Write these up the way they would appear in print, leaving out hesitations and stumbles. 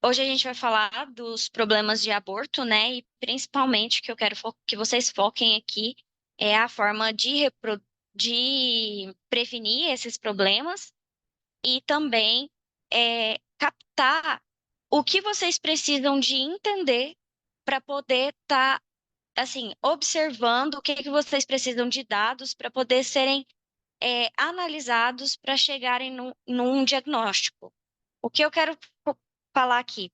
Hoje a gente vai falar dos problemas de aborto, né? E principalmente o que eu quero que vocês foquem aqui é a forma de prevenir esses problemas e também captar o que vocês precisam de entender para poder estar, assim, observando o que que vocês precisam de dados para poder serem analisados para chegarem num diagnóstico. O que eu quero falar aqui?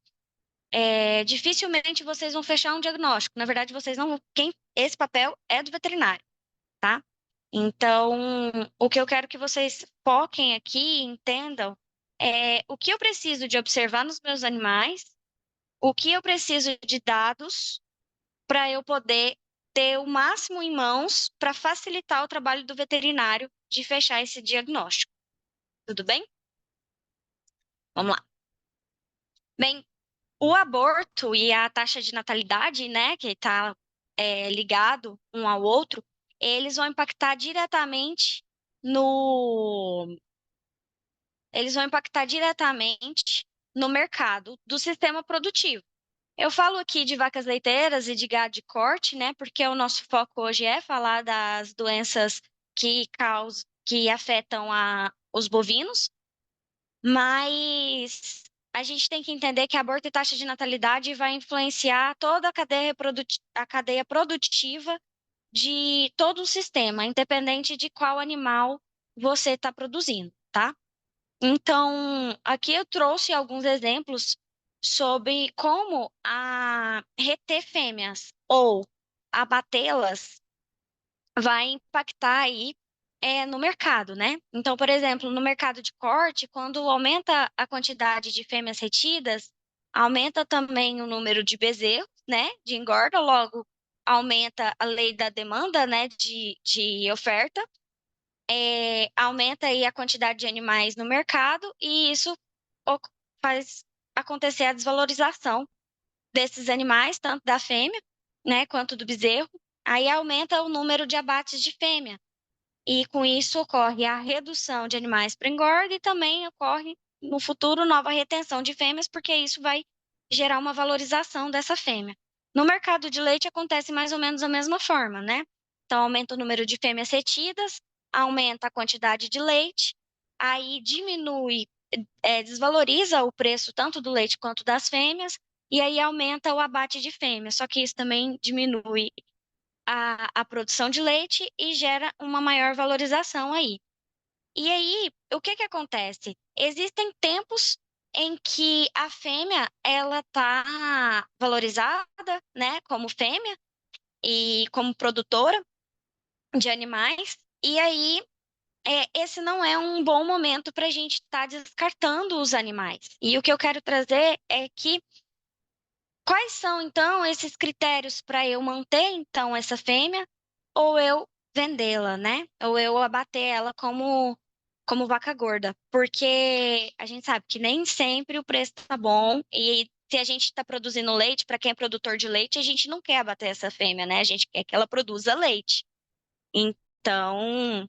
Dificilmente vocês vão fechar um diagnóstico. Na verdade, vocês não. Esse papel é do veterinário, tá? Então, o que eu quero que vocês foquem aqui, entendam, é o que eu preciso de observar nos meus animais, o que eu preciso de dados para eu poder ter o máximo em mãos para facilitar o trabalho do veterinário de fechar esse diagnóstico. Tudo bem? Vamos lá. Bem, o aborto e a taxa de natalidade, né, que está ligado um ao outro, eles vão impactar diretamente no, eles vão impactar diretamente no mercado do sistema produtivo. Eu falo aqui de vacas leiteiras e de gado de corte, né, porque o nosso foco hoje é falar das doenças que afetam os bovinos, mas a gente tem que entender que aborto e taxa de natalidade vai influenciar toda a cadeia produtiva de todo o sistema, independente de qual animal você está produzindo, tá? Então, aqui eu trouxe alguns exemplos sobre como reter fêmeas ou abatê-las vai impactar aí no mercado, né? Então, por exemplo, no mercado de corte, quando aumenta a quantidade de fêmeas retidas, aumenta também o número de bezerros, né? De engorda, logo aumenta a lei da demanda, né? De oferta, aumenta aí a quantidade de animais no mercado e isso o- faz acontecer a desvalorização desses animais, tanto da fêmea, né, quanto do bezerro. Aí aumenta o número de abates de fêmea. E com isso ocorre a redução de animais para engorda e também ocorre no futuro nova retenção de fêmeas, porque isso vai gerar uma valorização dessa fêmea. No mercado de leite acontece mais ou menos da mesma forma, né? Então aumenta o número de fêmeas retidas, aumenta a quantidade de leite, aí diminui, desvaloriza o preço tanto do leite quanto das fêmeas, e aí aumenta o abate de fêmeas. Só que isso também diminui a produção de leite e gera uma maior valorização aí. E aí, o que que acontece? Existem tempos em que a fêmea ela tá valorizada, né, como fêmea e como produtora de animais. E aí, esse não é um bom momento para a gente estar descartando os animais. E o que eu quero trazer é que quais são, então, esses critérios para eu manter, então, essa fêmea ou eu vendê-la, né? Ou eu abater ela como vaca gorda? Porque a gente sabe que nem sempre o preço tá bom e se a gente está produzindo leite, para quem é produtor de leite, a gente não quer abater essa fêmea, né? A gente quer que ela produza leite. Então,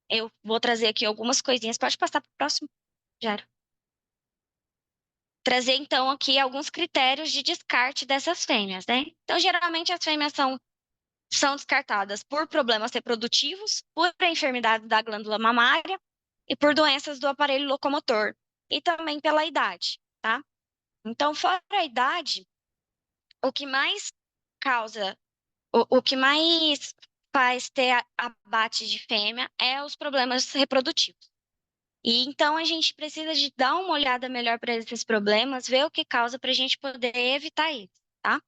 eu vou trazer aqui algumas coisinhas. Pode passar para o próximo, Jaro. Trazer, então, aqui alguns critérios de descarte dessas fêmeas, né? Então, geralmente, as fêmeas são descartadas por problemas reprodutivos, por enfermidade da glândula mamária e por doenças do aparelho locomotor, e também pela idade, tá? Então, fora a idade, o que mais causa, o que mais faz ter abate de fêmea é os problemas reprodutivos. E então a gente precisa de dar uma olhada melhor para esses problemas, ver o que causa para a gente poder evitar isso, tá?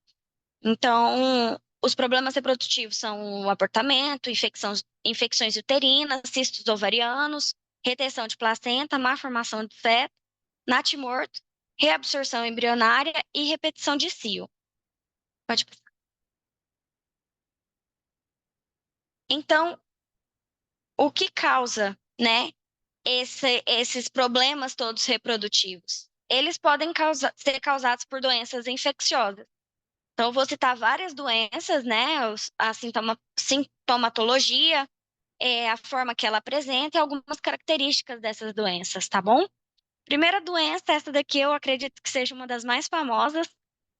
Então, os problemas reprodutivos são o abortamento, infecções uterinas, cistos ovarianos, retenção de placenta, má formação de feto, natimorto, reabsorção embrionária e repetição de cio. Pode passar. Então, o que causa, né, esses problemas todos reprodutivos? Eles podem ser causados por doenças infecciosas. Então, eu vou citar várias doenças, né, a sintomatologia, a forma que ela apresenta e algumas características dessas doenças, tá bom? Primeira doença, essa daqui eu acredito que seja uma das mais famosas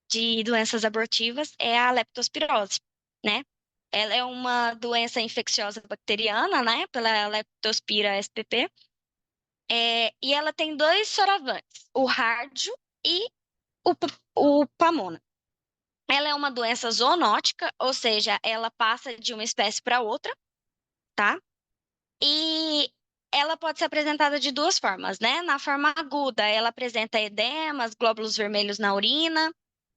de doenças abortivas, é a leptospirose, né? Ela é uma doença infecciosa bacteriana, né? Pela Leptospira spp. E ela tem dois soravantes, o rádio e o pamona. Ela é uma doença zoonótica, ou seja, ela passa de uma espécie para outra, tá? E ela pode ser apresentada de duas formas, né? Na forma aguda, ela apresenta edemas, glóbulos vermelhos na urina,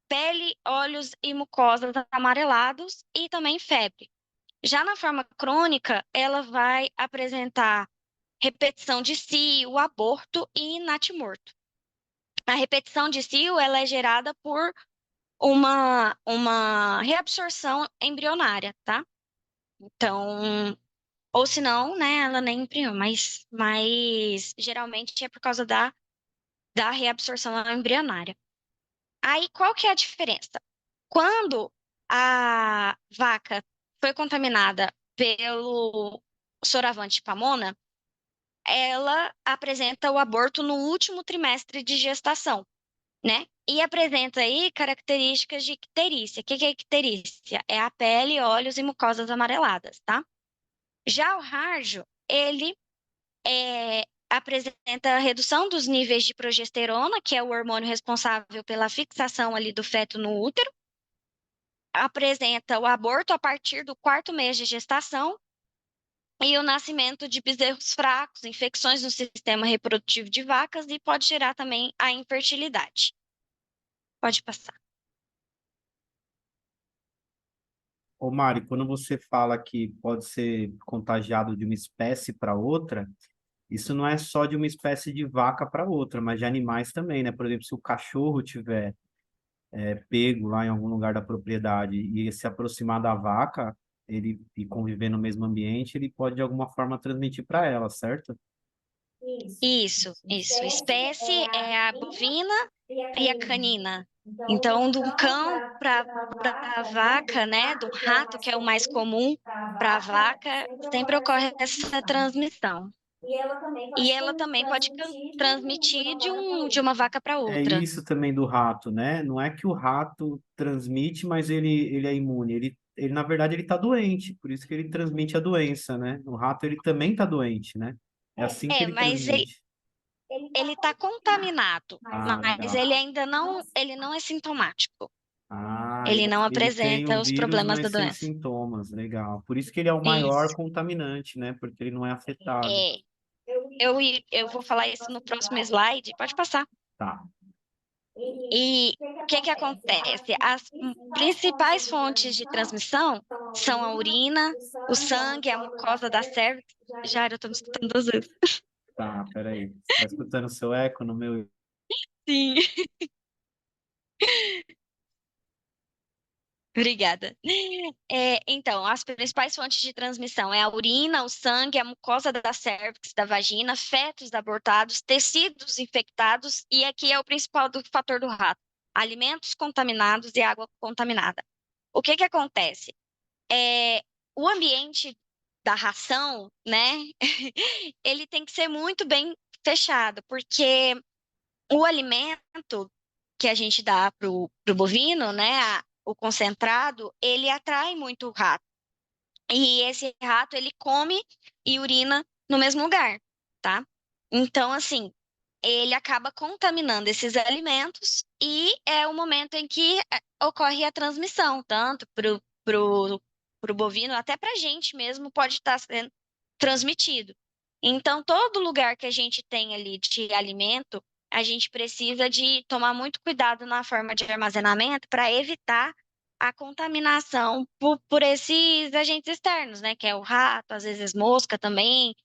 pele, olhos e mucosas amarelados e também febre. Já na forma crônica, ela vai apresentar repetição de cio, aborto e natimorto. A repetição de cio, ela é gerada por uma reabsorção embrionária, tá? Então, ou se não, né, ela nem imprimiu, mas geralmente é por causa da reabsorção embrionária. Aí, qual que é a diferença? Quando a vaca foi contaminada pelo soravante Pamona, ela apresenta o aborto no último trimestre de gestação, né? E apresenta aí características de icterícia. O que é icterícia? É a pele, olhos e mucosas amareladas, tá? Já o Harjo, ele apresenta a redução dos níveis de progesterona, que é o hormônio responsável pela fixação ali do feto no útero, apresenta o aborto a partir do quarto mês de gestação e o nascimento de bezerros fracos, infecções no sistema reprodutivo de vacas e pode gerar também a infertilidade. Pode passar. Ô Mari, quando você fala que pode ser contagiado de uma espécie para outra, isso não é só de uma espécie de vaca para outra, mas de animais também, né? Por exemplo, se o cachorro tiver pego lá em algum lugar da propriedade e se aproximar da vaca, ele e conviver no mesmo ambiente, ele pode de alguma forma transmitir para ela, certo? Isso. Espécie é a bovina e a canina. Então, do cão para a vaca, né? Do rato, que é o mais comum para a vaca, sempre ocorre essa transmissão. E ela também pode transmitir de uma vaca para É outra. isso também do rato, né? Não é que o rato transmite, mas ele é imune. Ele, na verdade, ele está doente, por isso que ele transmite a doença, né? O rato, ele também está doente, né? É assim que ele Mas transmite. ele está contaminado, Ah, mas legal. ele ainda não, ele não é sintomático. Ah, Ele não ele tem o apresenta os vírus, problemas da mas sem doença. sintomas. Legal. Por isso que ele é o maior Isso. contaminante, né? Porque ele não é afetado. É, eu vou falar isso no próximo slide. Pode passar. Tá. E o que que acontece? As principais fontes de transmissão são a urina, o sangue, a mucosa da cervix. Já eu tô me escutando duas vezes. Tá, peraí. Você tá escutando o seu eco no meu? Sim. Obrigada. Então, as principais fontes de transmissão é a urina, o sangue, a mucosa da cervix, da vagina, fetos abortados, tecidos infectados e aqui é o principal do fator do rato, alimentos contaminados e água contaminada. O que que acontece? É, o ambiente da ração, né, ele tem que ser muito bem fechado, porque o alimento que a gente dá pro bovino, né, o concentrado, ele atrai muito o rato. E esse rato, ele come e urina no mesmo lugar, tá? Então, assim, ele acaba contaminando esses alimentos e é o momento em que ocorre a transmissão, tanto pro bovino, até pra gente mesmo pode estar sendo transmitido. Então, todo lugar que a gente tem ali de alimento, a gente precisa de tomar muito cuidado na forma de armazenamento para evitar a contaminação por esses agentes externos, né? Que é o rato, às vezes mosca também,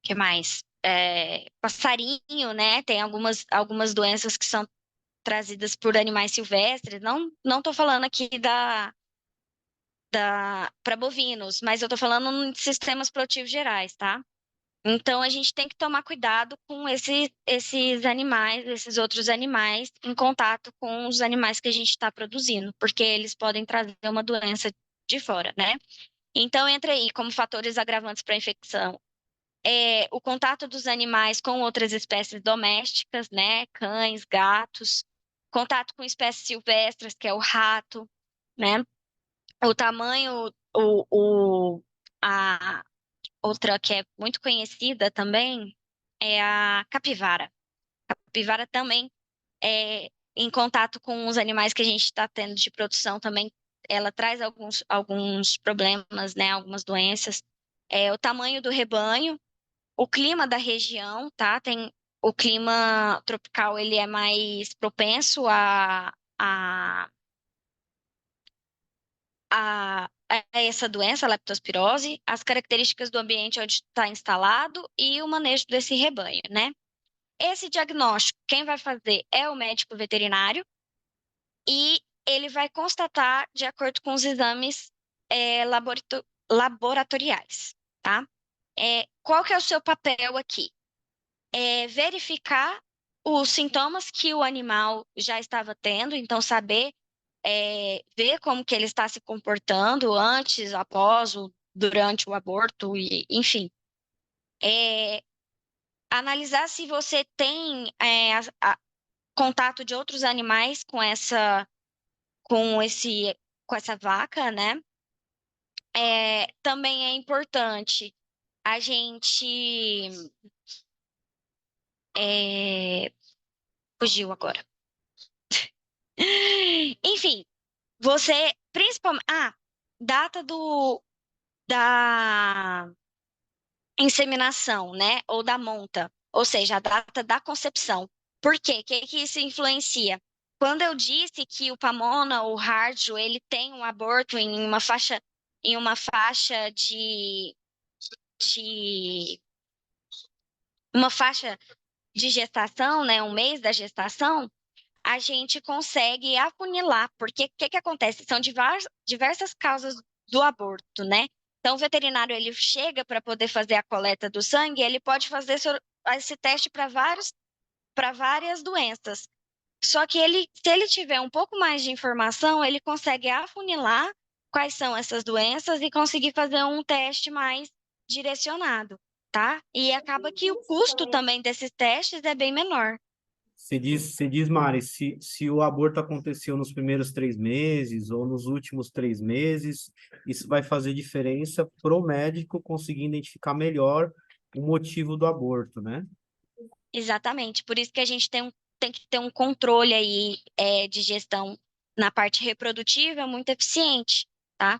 que mais? Passarinho, né? Tem algumas doenças que são trazidas por animais silvestres. Não estou falando aqui para bovinos, mas eu estou falando de sistemas produtivos gerais, tá? Então a gente tem que tomar cuidado com esses animais, esses outros animais, em contato com os animais que a gente está produzindo, porque eles podem trazer uma doença de fora, né? Então entra aí como fatores agravantes para a infecção o contato dos animais com outras espécies domésticas, né? Cães, gatos, contato com espécies silvestres, que é o rato, né? O tamanho, a outra que é muito conhecida também é a capivara. A capivara também é em contato com os animais que a gente está tendo de produção também, ela traz alguns problemas, né? Algumas doenças. O tamanho do rebanho, o clima da região, tá? O clima tropical, ele é mais propenso a essa doença, a leptospirose, as características do ambiente onde está instalado e o manejo desse rebanho, né? Esse diagnóstico, quem vai fazer é o médico veterinário e ele vai constatar de acordo com os exames laboratoriais, tá? Qual que é o seu papel aqui? Verificar os sintomas que o animal já estava tendo, então saber, ver como que ele está se comportando antes, após, durante o aborto, e, enfim. Analisar se você tem contato de outros animais com esse, com essa vaca, né? Também é importante a gente. Fugiu agora. Enfim, você, principalmente. Data da inseminação, né? Ou da monta, ou seja, a data da concepção. Por quê? O que que isso influencia? Quando eu disse que o Pamona ou o Hardjo, ele tem um aborto em uma faixa de uma faixa de gestação, né? Um mês da gestação, a gente consegue afunilar, porque o que que acontece? São diversas causas do aborto, né? Então, o veterinário, ele chega para poder fazer a coleta do sangue, ele pode fazer esse teste para várias doenças. Só que se ele tiver um pouco mais de informação, ele consegue afunilar quais são essas doenças e conseguir fazer um teste mais direcionado, tá? E acaba que o custo também desses testes é bem menor. Você diz, Mari, se o aborto aconteceu nos primeiros 3 meses ou nos últimos 3 meses, isso vai fazer diferença pro médico conseguir identificar melhor o motivo do aborto, né? Exatamente. Por isso que a gente tem que ter um controle aí, de gestão na parte reprodutiva muito eficiente, tá?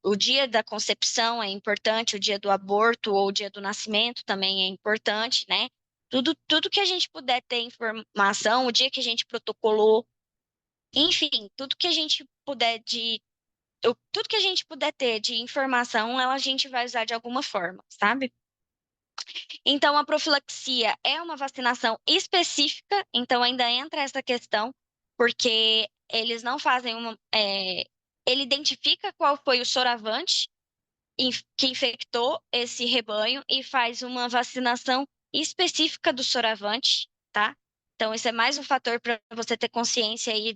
O dia da concepção é importante, o dia do aborto ou o dia do nascimento também é importante, né? Tudo que a gente puder ter informação, o dia que a gente protocolou, enfim, tudo que a gente puder ter de informação, a gente vai usar de alguma forma, sabe? Então, a profilaxia é uma vacinação específica, então ainda entra essa questão, porque eles não fazem uma. Ele identifica qual foi o choravante que infectou esse rebanho e faz uma vacinação específica do choravante, tá? Então, isso é mais um fator para você ter consciência aí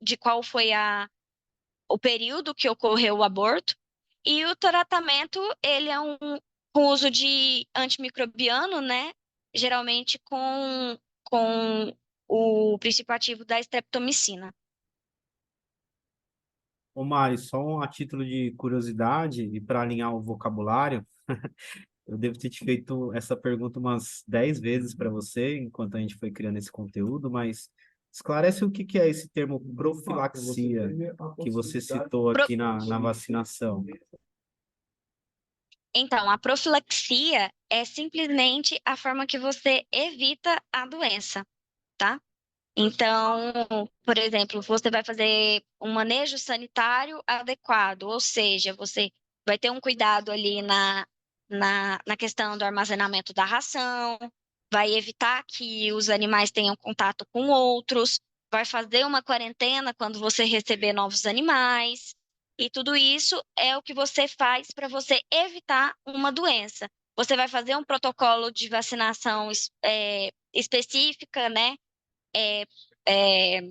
de qual foi o período que ocorreu o aborto. E o tratamento, ele é com uso de antimicrobiano, né? Geralmente com o princípio ativo da streptomicina. Ô Mari, só a título de curiosidade e para alinhar o vocabulário, eu devo ter te feito essa pergunta umas 10 vezes para você enquanto a gente foi criando esse conteúdo, mas esclarece o que que é esse termo profilaxia que você citou Pro- aqui na vacinação. Então, a profilaxia é simplesmente a forma que você evita a doença, tá? Então, por exemplo, você vai fazer um manejo sanitário adequado, ou seja, você vai ter um cuidado ali na questão do armazenamento da ração, vai evitar que os animais tenham contato com outros, vai fazer uma quarentena quando você receber novos animais, e tudo isso é o que você faz para você evitar uma doença. Você vai fazer um protocolo de vacinação específica, né? é, é,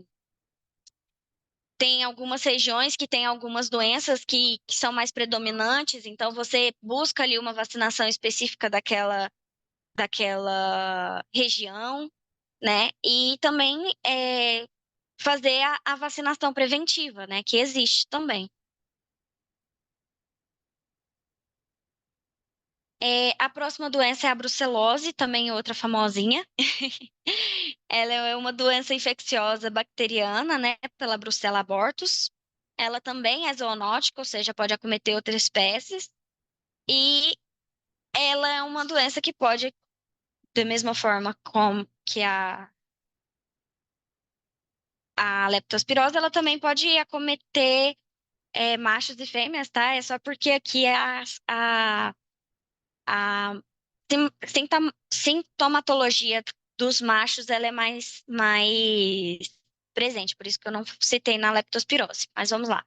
tem algumas regiões que têm algumas doenças que são mais predominantes, então você busca ali uma vacinação específica daquela região, né? E também fazer a vacinação preventiva, né? Que existe também. A próxima doença é a brucelose, também outra famosinha. Ela é uma doença infecciosa bacteriana, né, pela Brucella abortus. Ela também é zoonótica, ou seja, pode acometer outras espécies. E ela é uma doença que pode, da mesma forma como que a leptospirose, ela também pode acometer machos e fêmeas, tá? É só porque aqui a sintomatologia dos machos ela é mais presente, por isso que eu não citei na leptospirose. Mas vamos lá.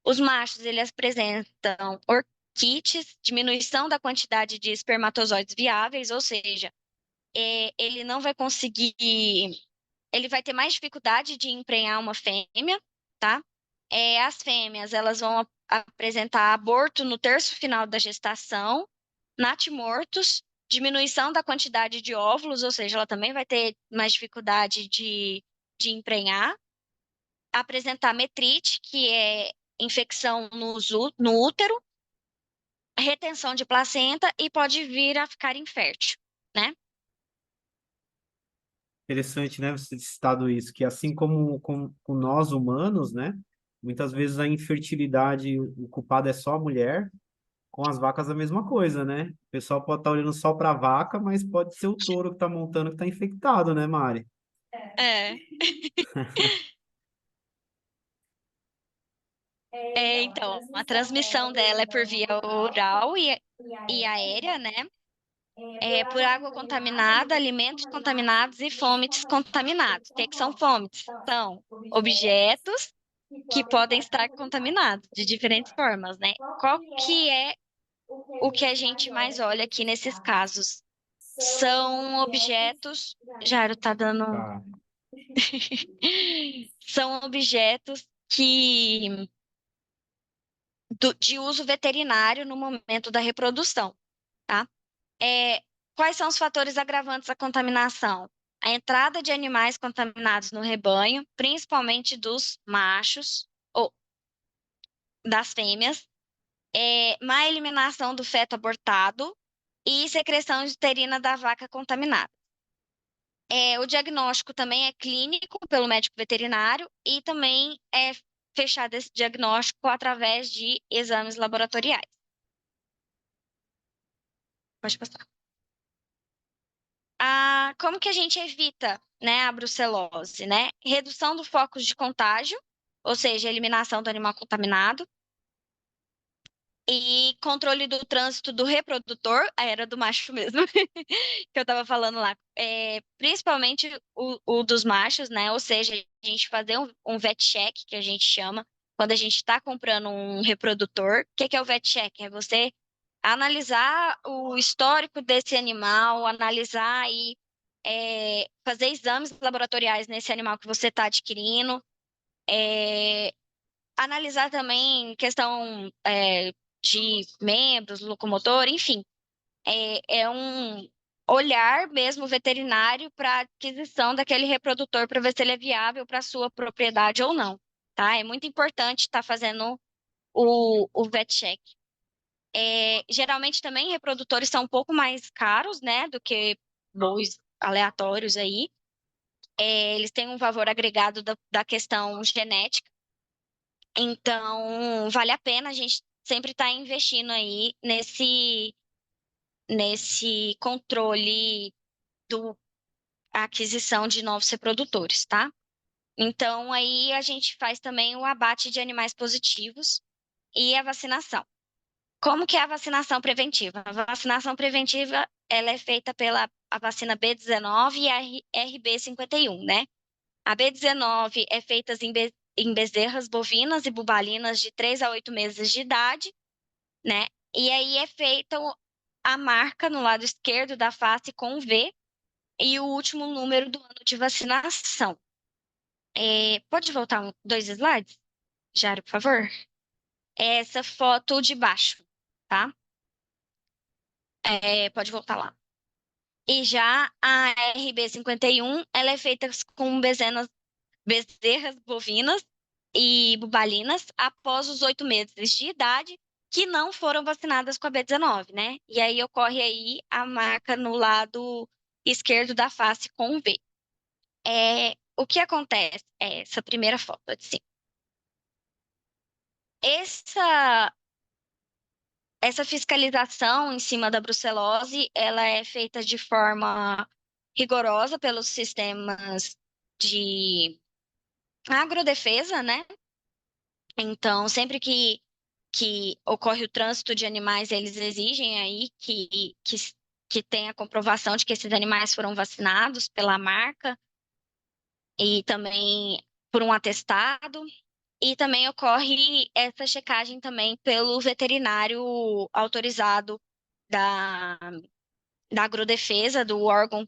Os machos, eles apresentam orquites, diminuição da quantidade de espermatozoides viáveis, ou seja, ele não vai conseguir, ele vai ter mais dificuldade de emprenhar uma fêmea, tá? As fêmeas, elas vão apresentar aborto no terço final da gestação, natimortos, diminuição da quantidade de óvulos, ou seja, ela também vai ter mais dificuldade de emprenhar, apresentar metrite, que é infecção no útero, retenção de placenta e pode vir a ficar infértil, né? Interessante, né, você ter citado isso, que assim como com nós humanos, né, muitas vezes a infertilidade, o culpado é só a mulher, com as vacas a mesma coisa, né? O pessoal pode estar olhando só para a vaca, mas pode ser o touro que está montando que está infectado, né, Mari? É. Então, a transmissão dela é por via oral e aérea, né? Por água contaminada, alimentos contaminados e fomites contaminados. O que são fomites? São objetos que podem estar contaminados de diferentes formas, né? Qual que é o que a gente mais olha aqui nesses casos? São objetos. Jaro, tá dando. Tá. São objetos de uso veterinário no momento da reprodução, tá? É, quais são os fatores agravantes da contaminação? A entrada de animais contaminados no rebanho, principalmente dos machos ou das fêmeas, má eliminação do feto abortado e secreção uterina da vaca contaminada. O diagnóstico também é clínico pelo médico veterinário e também é fechado esse diagnóstico através de exames laboratoriais. Pode passar. Como que a gente evita, né, a brucelose, né? Redução do foco de contágio, ou seja, eliminação do animal contaminado, e controle do trânsito do reprodutor, a era do macho mesmo, que eu estava falando lá. Principalmente o dos machos, né? Ou seja, a gente fazer um vet check, que a gente chama, quando a gente está comprando um reprodutor. O que é o vet check? É você analisar o histórico desse animal, analisar e fazer exames laboratoriais nesse animal que você está adquirindo, é, analisar também questão de membros, locomotor, enfim. É um olhar mesmo veterinário para aquisição daquele reprodutor para ver se ele é viável para a sua propriedade ou não, tá? É muito importante estar fazendo o vet check. Geralmente também reprodutores são um pouco mais caros, né, do que bois aleatórios aí. Eles têm um valor agregado da questão genética. Então, vale a pena a gente sempre estar investindo aí nesse controle do aquisição de novos reprodutores, tá? Então, aí a gente faz também o abate de animais positivos e a vacinação. Como que é a vacinação preventiva? A vacinação preventiva, ela é feita pela a vacina B19 e a RB51, né? A B19 é feita em bezerras bovinas e bubalinas de 3 a 8 meses de idade, né? E aí é feita a marca no lado esquerdo da face com V e o último número do ano de vacinação. Pode voltar dois slides? Jário, por favor. É essa foto de baixo, tá? Pode voltar lá. E já a RB51, ela é feita com bezerras bovinas e bubalinas após os 8 meses de idade que não foram vacinadas com a B19, né? E aí ocorre aí a marca no lado esquerdo da face com um V. O que acontece? Essa primeira foto de cima. Essa, essa fiscalização em cima da brucelose, ela é feita de forma rigorosa pelos sistemas de agrodefesa, né? Então, sempre que ocorre o trânsito de animais, eles exigem aí que tenha comprovação de que esses animais foram vacinados pela marca e também por um atestado. E também ocorre essa checagem também pelo veterinário autorizado da, da agrodefesa, do órgão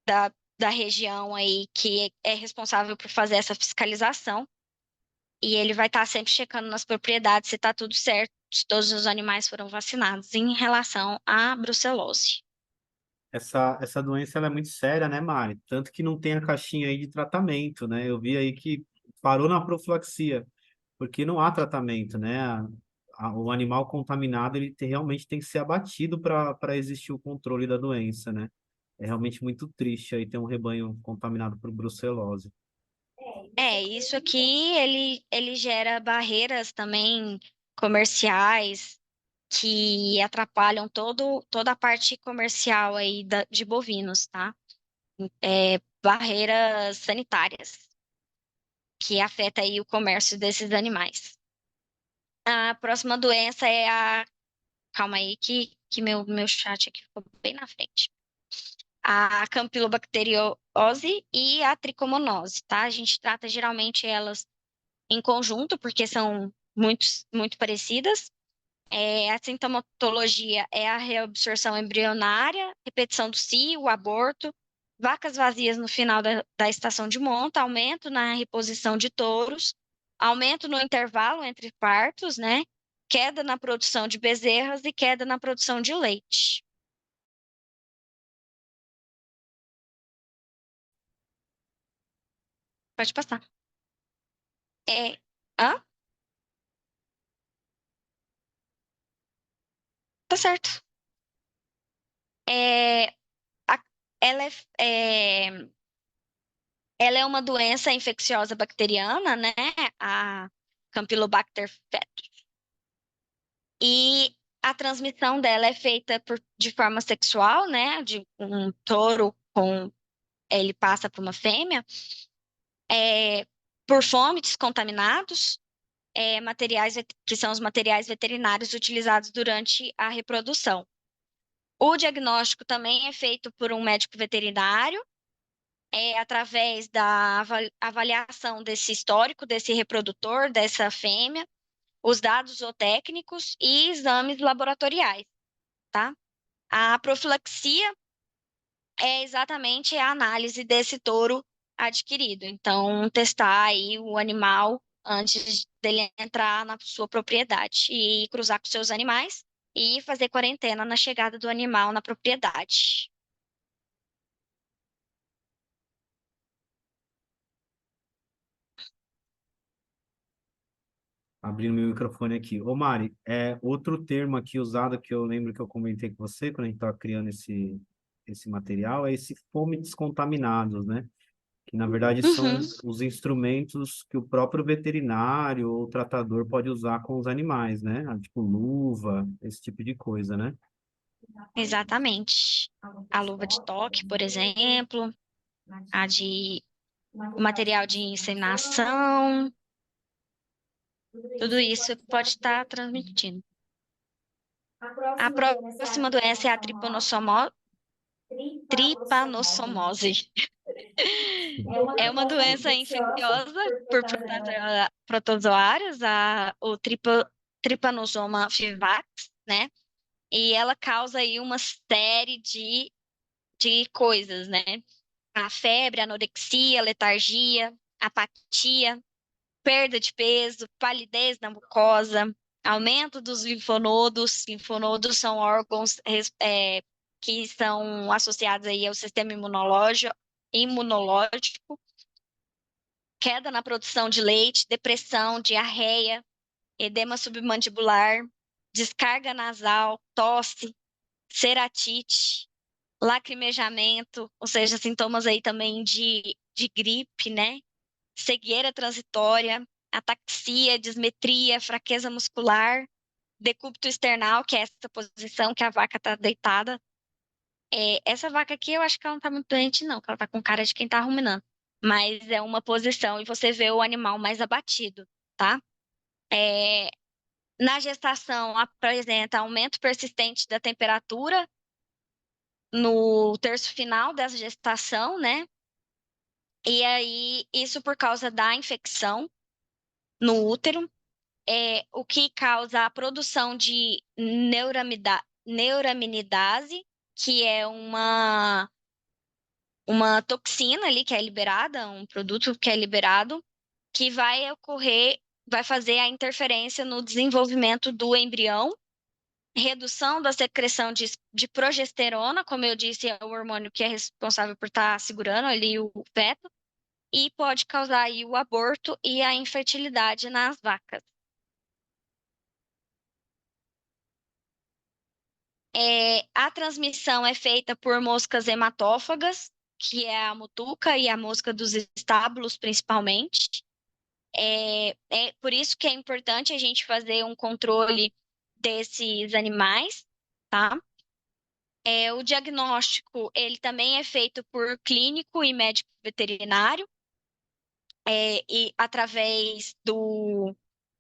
da região aí que é responsável por fazer essa fiscalização. E ele vai estar sempre checando nas propriedades se está tudo certo, se todos os animais foram vacinados em relação à brucelose. Essa doença ela é muito séria, né, Mari? Tanto que não tem a caixinha aí de tratamento, né? Eu vi aí que parou na profilaxia, porque não há tratamento, né? O animal contaminado, realmente tem que ser abatido para existir o controle da doença, né? É realmente muito triste aí ter um rebanho contaminado por brucelose. Isso aqui, ele gera barreiras também comerciais que atrapalham toda a parte comercial aí de bovinos, tá? Barreiras sanitárias que afeta aí o comércio desses animais. A próxima doença é a... Calma aí que meu chat aqui ficou bem na frente. A campylobacteriose e a tricomonose, tá? A gente trata geralmente elas em conjunto, porque são muito parecidas. A sintomatologia é a reabsorção embrionária, repetição do cio, o aborto, vacas vazias no final da estação de monta, aumento na reposição de touros, aumento no intervalo entre partos, né? Queda na produção de bezerras e queda na produção de leite. Pode passar. É, hã? Tá certo. É, a- ela é, ela é uma doença infecciosa bacteriana, né? A Campylobacter fetus. E a transmissão dela é feita de forma sexual, né? De um touro ele passa para uma fêmea, por fomites contaminados, que são os materiais veterinários utilizados durante a reprodução. O diagnóstico também é feito por um médico veterinário, através da avaliação desse histórico, desse reprodutor, dessa fêmea, os dados zootécnicos e exames laboratoriais, tá? A profilaxia é exatamente a análise desse touro adquirido. Então, testar aí o animal antes dele entrar na sua propriedade e cruzar com seus animais e fazer quarentena na chegada do animal na propriedade. Abrindo meu microfone aqui. Ô, Mari, outro termo aqui usado que eu lembro que eu comentei com você quando a gente estava criando esse material é esse fomites contaminados, né? Que na verdade Uhum, são os instrumentos que o próprio veterinário ou tratador pode usar com os animais, né? Tipo luva, esse tipo de coisa, né? exatamente. A luva de toque, por exemplo, o material de inseminação, tudo isso pode estar transmitindo. A próxima doença é a tripanossomose. É uma doença infecciosa por protozoários, o Trypanosoma vivax, né? E ela causa aí uma série de coisas, né? A febre, a anorexia, letargia, apatia, perda de peso, palidez na mucosa, aumento dos linfonodos. Linfonodos são órgãos que são associados aí ao sistema imunológico, queda na produção de leite, depressão, diarreia, edema submandibular, descarga nasal, tosse, ceratite, lacrimejamento, ou seja, sintomas aí também de gripe, né? Cegueira transitória, ataxia, dismetria, fraqueza muscular, decúbito external, que é essa posição que a vaca está deitada. Essa vaca aqui, eu acho que ela não está muito doente, não, que ela está com cara de quem está ruminando. Mas é uma posição e você vê o animal mais abatido, tá? É, Na gestação, apresenta aumento persistente da temperatura no terço final dessa gestação, né? E aí, isso por causa da infecção no útero, o que causa a produção de neuraminidase, que é uma toxina ali que é liberada, um produto que é liberado, que vai fazer a interferência no desenvolvimento do embrião, redução da secreção de progesterona, como eu disse, é o hormônio que é responsável por estar segurando ali o feto, e pode causar aí o aborto e a infertilidade nas vacas. A transmissão é feita por moscas hematófagas, que é a mutuca e a mosca dos estábulos, principalmente. É por isso que é importante a gente fazer um controle desses animais, tá? O diagnóstico, ele também é feito por clínico e médico veterinário, e através do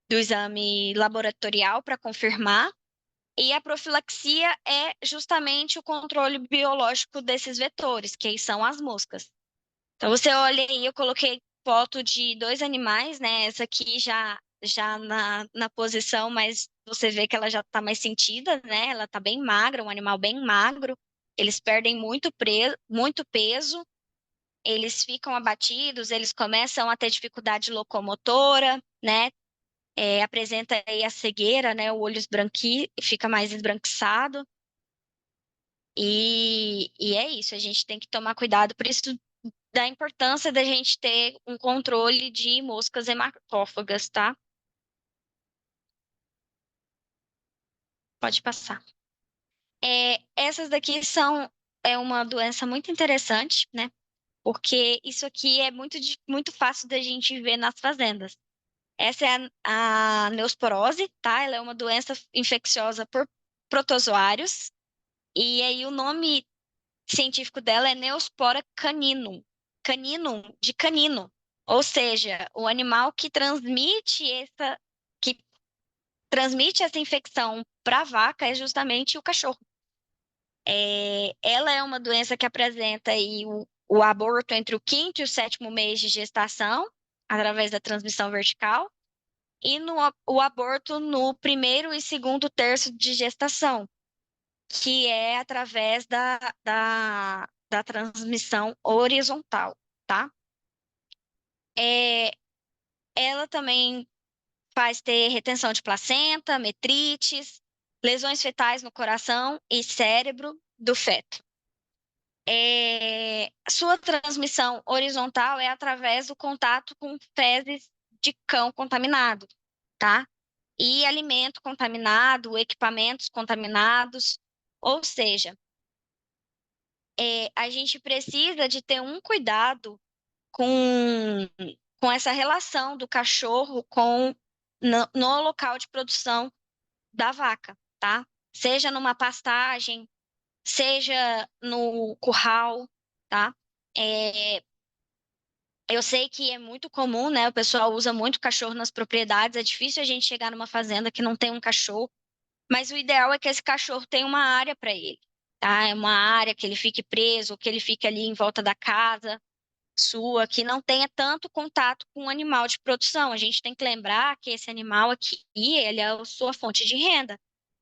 exame laboratorial para confirmar. E a profilaxia é justamente o controle biológico desses vetores, que são as moscas. Então, você olha aí, eu coloquei foto de dois animais, né? Essa aqui já na posição, mas você vê que ela já está mais sentida, né? Ela está bem magra, um animal bem magro. Eles perdem muito peso, eles ficam abatidos, eles começam a ter dificuldade locomotora, né? Apresenta aí a cegueira, né? O olho fica mais esbranquiçado. E é isso, a gente tem que tomar cuidado, por isso da importância da gente ter um controle de moscas hematófagas, tá? Pode passar. Essas daqui é uma doença muito interessante, né? Porque isso aqui é muito fácil da gente ver nas fazendas. Essa é a neosporose, tá? Ela é uma doença infecciosa por protozoários. E aí o nome científico dela é Neospora caninum. Caninum, de canino. Ou seja, o animal que transmite essa infecção para a vaca é justamente o cachorro. Ela é uma doença que apresenta aí o aborto entre o quinto e o sétimo mês de gestação, através da transmissão vertical, e o aborto no primeiro e segundo terço de gestação, que é através da transmissão horizontal, tá? Ela também faz ter retenção de placenta, metrites, lesões fetais no coração e cérebro do feto. Sua transmissão horizontal é através do contato com fezes de cão contaminado, tá? E alimento contaminado, equipamentos contaminados, ou seja, a gente precisa de ter um cuidado com essa relação do cachorro no local de produção da vaca, tá? Seja numa pastagem, seja no curral, tá? É, eu sei que é muito comum, né? O pessoal usa muito cachorro nas propriedades, é difícil a gente chegar numa fazenda que não tem um cachorro, mas o ideal é que esse cachorro tenha uma área para ele, tá? É uma área que ele fique preso, que ele fique ali em volta da casa sua, que não tenha tanto contato com o animal de produção. A gente tem que lembrar que esse animal aqui, ele é a sua fonte de renda.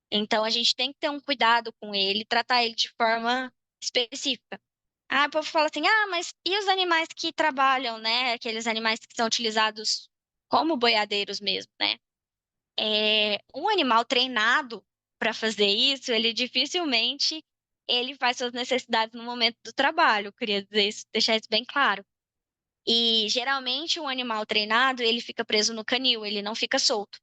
Então, a gente tem que ter um cuidado com ele, tratar ele de forma específica. Ah, o povo fala assim, mas e os animais que trabalham, né? Aqueles animais que são utilizados como boiadeiros mesmo, né? Um animal treinado para fazer isso, ele dificilmente ele faz suas necessidades no momento do trabalho. Eu queria dizer isso, deixar isso bem claro. E geralmente um animal treinado, ele fica preso no canil, ele não fica solto.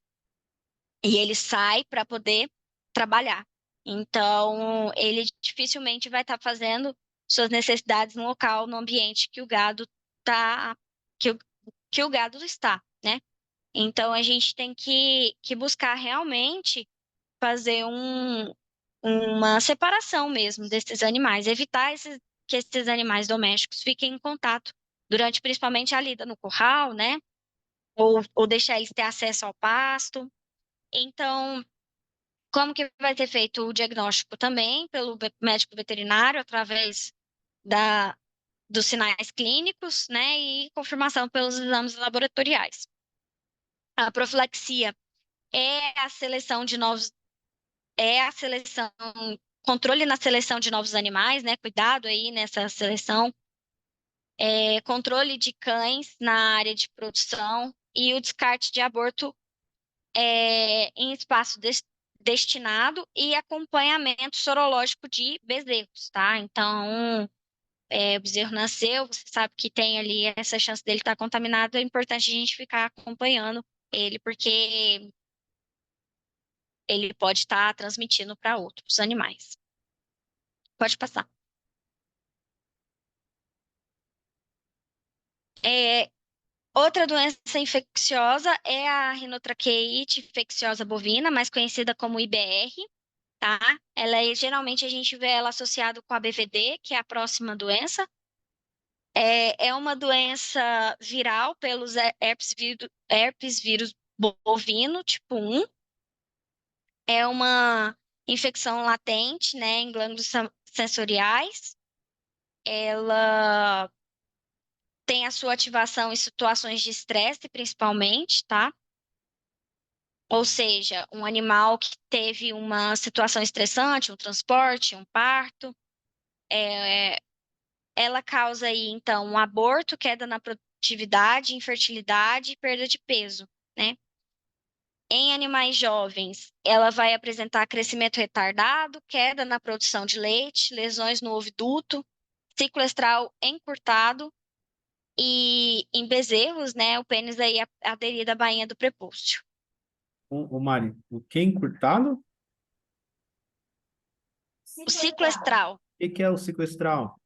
E ele sai para poder trabalhar. Então, ele dificilmente vai estar fazendo suas necessidades no local, no ambiente que o gado tá, que o, que o gado está, né? Então, a gente tem que buscar realmente fazer uma separação mesmo desses animais, evitar que esses animais domésticos fiquem em contato durante principalmente a lida no curral, né? Ou deixar eles ter acesso ao pasto. Então, como que vai ser feito o diagnóstico também pelo médico veterinário através da, dos sinais clínicos, né? E confirmação pelos exames laboratoriais. A profilaxia é a seleção de novos, é a seleção, controle na seleção de novos animais, né? Cuidado aí nessa seleção. Controle de cães na área de produção e o descarte de aborto em espaço destinado e acompanhamento sorológico de bezerros, tá? Então, o bezerro nasceu, você sabe que tem ali essa chance dele estar contaminado, é importante a gente ficar acompanhando ele, porque ele pode estar transmitindo para outros animais. Pode passar. É, Outra doença infecciosa é a rinotraqueite infecciosa bovina, mais conhecida como IBR, tá? Geralmente a gente vê ela associada com a BVD, que é a próxima doença. É uma doença viral pelos herpes vírus bovino, tipo 1. É uma infecção latente, né, em glândulos sensoriais. Ela tem a sua ativação em situações de estresse, principalmente, tá? Ou seja, um animal que teve uma situação estressante, um transporte, um parto, é, ela causa aí, então, um aborto, queda na produtividade, infertilidade e perda de peso, né? Em animais jovens, ela vai apresentar crescimento retardado, queda na produção de leite, lesões no oviduto, ciclo estral encurtado e em bezerros, né, o pênis aí aderido à bainha do prepúcio. O Mari, o que encurtado? O ciclo estral, Que é o sequestral?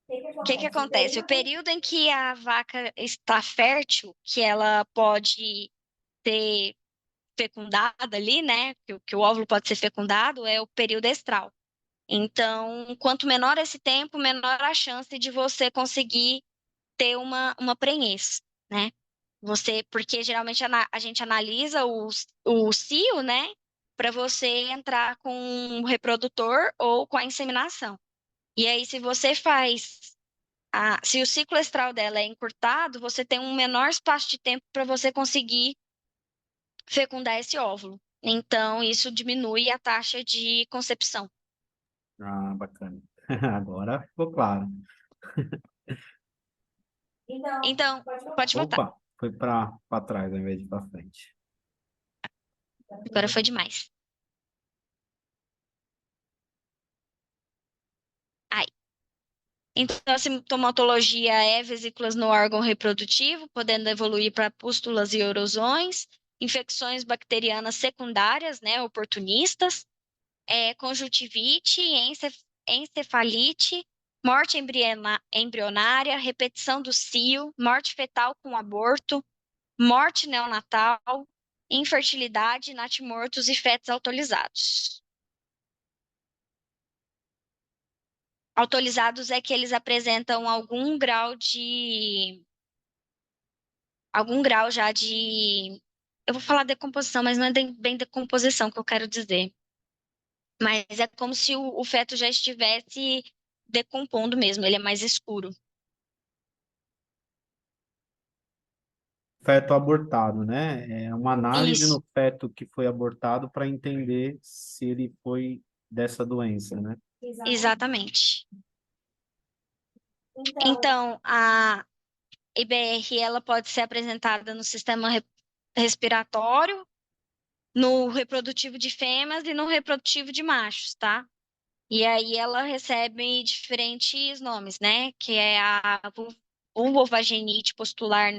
o que que acontece? O período em que a vaca está fértil, que ela pode ser fecundada ali, né? Que o óvulo pode ser fecundado, é o período estral. Então, quanto menor esse tempo, menor a chance de você conseguir ter uma prenhez, né? Porque geralmente a gente analisa o cio, né? Para você entrar com um reprodutor ou com a inseminação. E aí, se você faz. Se o ciclo estral dela é encurtado, você tem um menor espaço de tempo para você conseguir fecundar esse óvulo. Então, isso diminui a taxa de concepção. Ah, bacana. Agora ficou claro. Então, pode voltar. Opa, foi para trás ao invés de para frente. Agora foi demais. Aí. Então, a sintomatologia é vesículas no órgão reprodutivo, podendo evoluir para pústulas e erosões, infecções bacterianas secundárias, né, oportunistas, conjuntivite, encefalite, morte embrionária, repetição do cio, morte fetal com aborto, morte neonatal, infertilidade, natimortos e fetos autorizados. Autorizados é que eles apresentam algum grau já de, eu vou falar decomposição, mas não é bem decomposição que eu quero dizer. Mas é como se o feto já estivesse decompondo mesmo, ele é mais escuro. Feto abortado, né? É uma análise Isso, no feto que foi abortado para entender se ele foi dessa doença, né? exatamente. Então, a IBR ela pode ser apresentada no sistema respiratório, no reprodutivo de fêmeas e no reprodutivo de machos, tá? E aí ela recebe diferentes nomes, né? Que é a vulvovaginite postular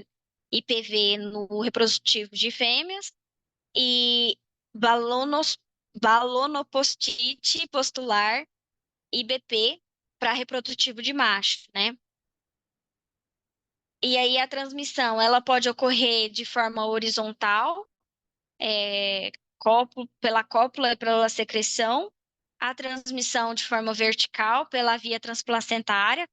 IPV no reprodutivo de fêmeas e balonos, balonopostite postular IBP para reprodutivo de macho, né? E aí a transmissão, ela pode ocorrer de forma horizontal, pela cópula e pela secreção, a transmissão de forma vertical pela via transplacentária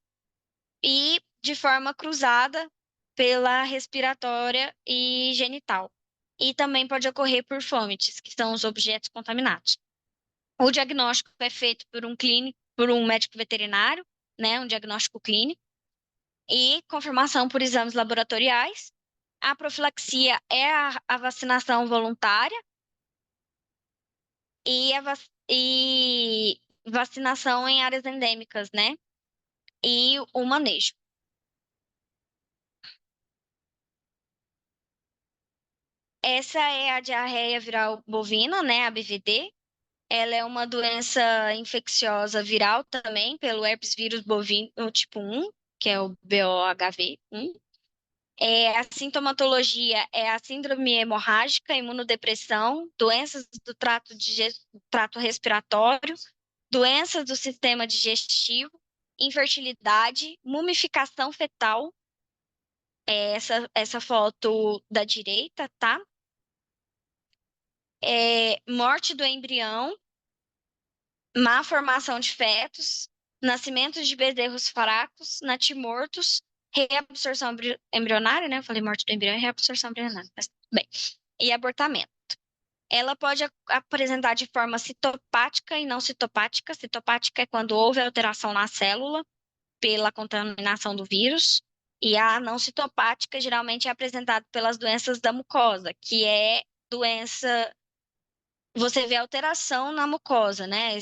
e de forma cruzada pela respiratória e genital. E também pode ocorrer por fomites, que são os objetos contaminados. O diagnóstico é feito por um médico veterinário, né, um diagnóstico clínico, e confirmação por exames laboratoriais. A profilaxia é a vacinação voluntária e vacinação em áreas endêmicas, né? E o manejo. Essa é a diarreia viral bovina, né? A BVD. Ela é uma doença infecciosa viral também, pelo herpes vírus bovino tipo 1, que é o BOHV1. A sintomatologia é a síndrome hemorrágica, imunodepressão, doenças do trato respiratório, doenças do sistema digestivo, infertilidade, mumificação fetal. Essa foto da direita, tá? Morte do embrião, má formação de fetos, nascimento de bezerros fracos, natimortos, reabsorção embrionária, né? Eu falei morte do embrião e reabsorção embrionária, mas tudo bem. E abortamento. Ela pode apresentar de forma citopática e não citopática. Citopática é quando houve alteração na célula pela contaminação do vírus. E a não citopática geralmente é apresentada pelas doenças da mucosa, que é doença. Você vê alteração na mucosa, né?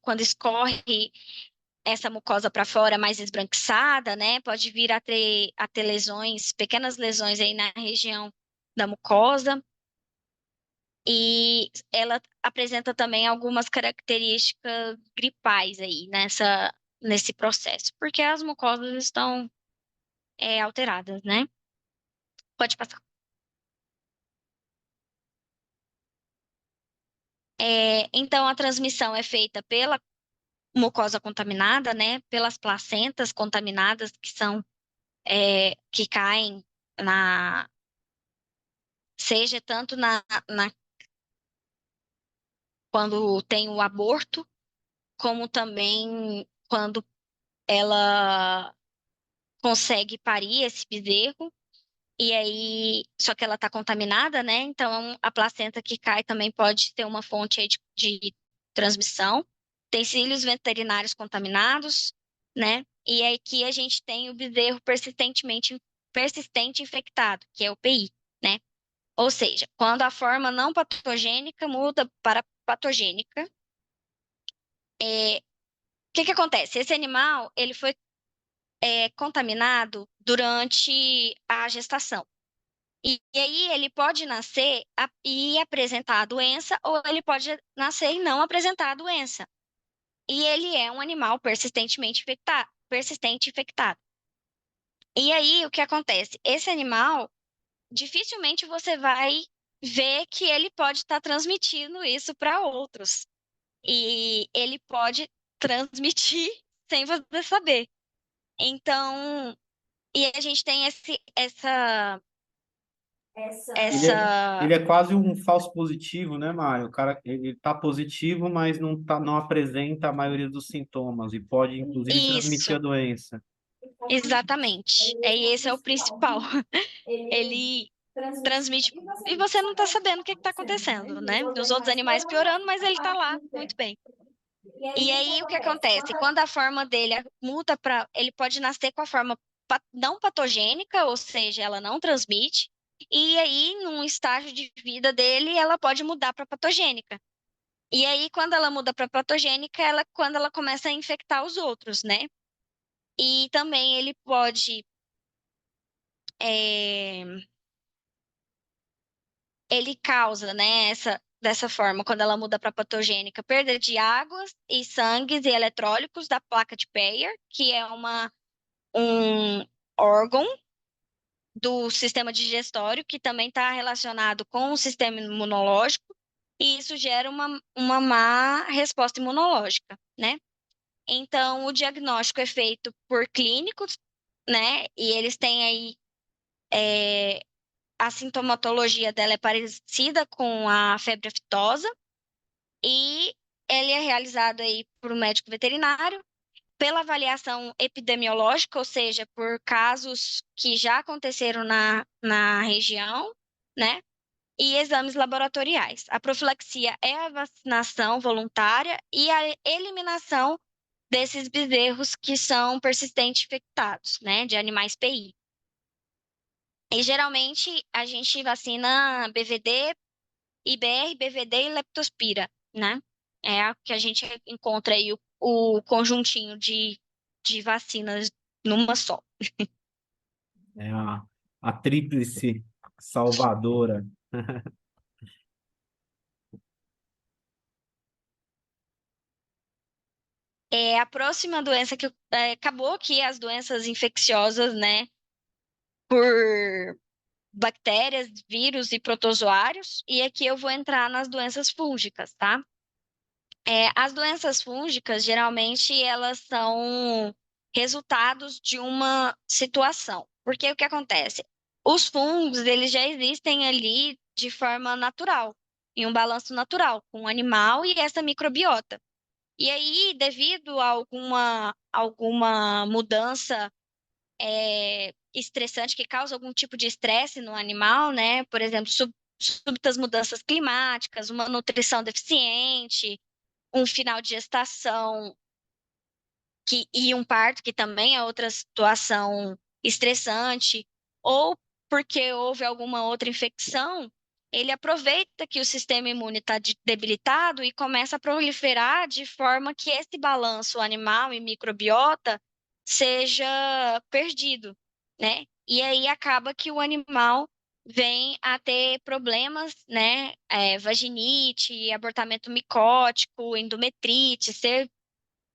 Quando escorre essa mucosa para fora mais esbranquiçada, né? Pode vir a ter lesões, pequenas lesões aí na região da mucosa. E ela apresenta também algumas características gripais aí nesse processo, porque as mucosas estão alteradas, né? Pode passar. Então, a transmissão é feita pela mucosa contaminada, né? Pelas placentas contaminadas que caem seja tanto quando tem o aborto, como também quando ela consegue parir esse bezerro. E aí, só que ela está contaminada, né? Então, a placenta que cai também pode ter uma fonte aí de transmissão. Tem cílios veterinários contaminados, né? E aqui a gente tem o bezerro persistente infectado, que é o PI, né? Ou seja, quando a forma não patogênica muda para patogênica, o que acontece? Esse animal, ele foi contaminado durante a gestação. E aí ele pode nascer e apresentar a doença, ou ele pode nascer e não apresentar a doença. E ele é um animal persistente infectado. E aí o que acontece? Esse animal, dificilmente você vai ver que ele pode estar transmitindo isso para outros. E ele pode transmitir sem você saber. Então, e a gente tem Ele é, essa ele é quase um falso positivo, né, Mário? O cara, ele tá positivo, mas não apresenta a maioria dos sintomas e pode, inclusive, transmitir a isso. doença. Exatamente. Esse é o principal. Ele transmite e você não está sabendo o que está acontecendo, né? Os outros animais piorando, mas ele está lá muito bem. E aí o que acontece? Quando a forma dele muda para, ele pode nascer com a forma não patogênica, ou seja, ela não transmite. E aí, num estágio de vida dele, ela pode mudar para patogênica. E aí, quando ela muda para patogênica, quando ela começa a infectar os outros, né? E também ele pode é, ele causa, né, dessa forma, quando ela muda para patogênica, perda de águas e sangues e eletrólitos da placa de Peyer, que é um órgão do sistema digestório, que também está relacionado com o sistema imunológico, e isso gera uma má resposta imunológica, né? Então, o diagnóstico é feito por clínicos, né? E eles têm aí a sintomatologia dela é parecida com a febre aftosa, e ele é realizado aí por um médico veterinário pela avaliação epidemiológica, ou seja, por casos que já aconteceram na região, né? E exames laboratoriais. A profilaxia é a vacinação voluntária e a eliminação desses bezerros que são persistentes infectados, né, de animais PI. E geralmente a gente vacina BVD, IBR, BVD e leptospira, né? É a que a gente encontra aí o conjuntinho de vacinas numa só. É a tríplice salvadora. É a próxima doença que acabou aqui as doenças infecciosas, né, por bactérias, vírus e protozoários, e aqui eu vou entrar nas doenças fúngicas, tá? As doenças fúngicas, geralmente, elas são resultados de uma situação. Porque o que acontece? Os fungos, eles já existem ali de forma natural, em um balanço natural, com o animal e essa microbiota. E aí, devido a alguma mudança estressante que causa algum tipo de estresse no animal, né? Por exemplo, súbitas mudanças climáticas, uma nutrição deficiente, um final de gestação e um parto, que também é outra situação estressante, ou porque houve alguma outra infecção, ele aproveita que o sistema imune está debilitado e começa a proliferar de forma que esse balanço animal e microbiota seja perdido, né? E aí acaba que o animal vem a ter problemas, né? Vaginite, abortamento micótico, endometrite,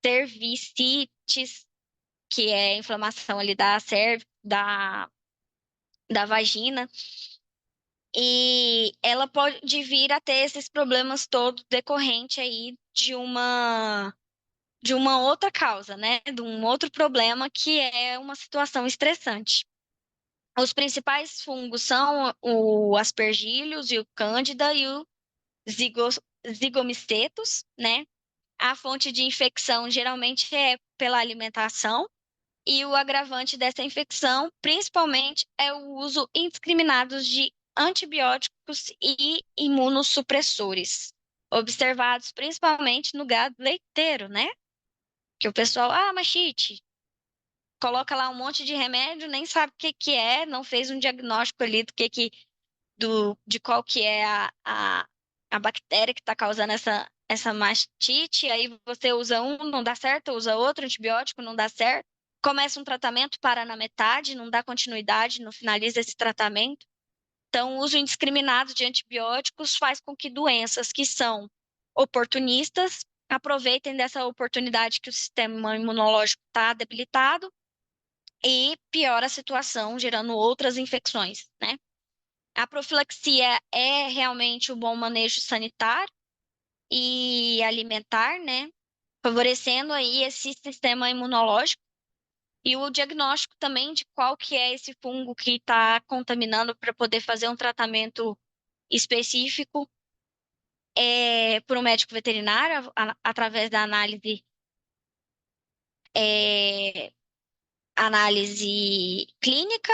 cervicites, que é inflamação ali da vagina, e ela pode vir a ter esses problemas todos decorrente aí de uma outra causa, né? De um outro problema que é uma situação estressante. Os principais fungos são o aspergillus e o cândida e o zigomicetus, né? A fonte de infecção geralmente é pela alimentação, e o agravante dessa infecção, principalmente, é o uso indiscriminado de antibióticos e imunossupressores, observados principalmente no gado leiteiro, né? Que o pessoal, machite, coloca lá um monte de remédio, nem sabe o que que é, não fez um diagnóstico ali de qual que é a bactéria que está causando essa mastite, aí você usa um, não dá certo, usa outro antibiótico, não dá certo, começa um tratamento, para na metade, não dá continuidade, não finaliza esse tratamento. Então, o uso indiscriminado de antibióticos faz com que doenças que são oportunistas aproveitem dessa oportunidade que o sistema imunológico está debilitado e piora a situação, gerando outras infecções, né? A profilaxia é realmente o bom manejo sanitário e alimentar, né? Favorecendo aí esse sistema imunológico e o diagnóstico também de qual que é esse fungo que está contaminando para poder fazer um tratamento específico por um médico veterinário através da é, análise clínica.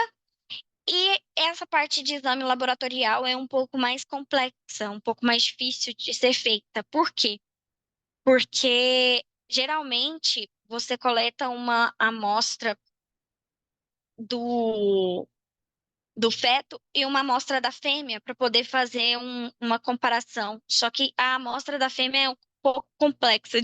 E essa parte de exame laboratorial é um pouco mais complexa, um pouco mais difícil de ser feita. Por quê? Porque geralmente você coleta uma amostra do, do feto e uma amostra da fêmea para poder fazer uma comparação. Só que a amostra da fêmea é um pouco complexa,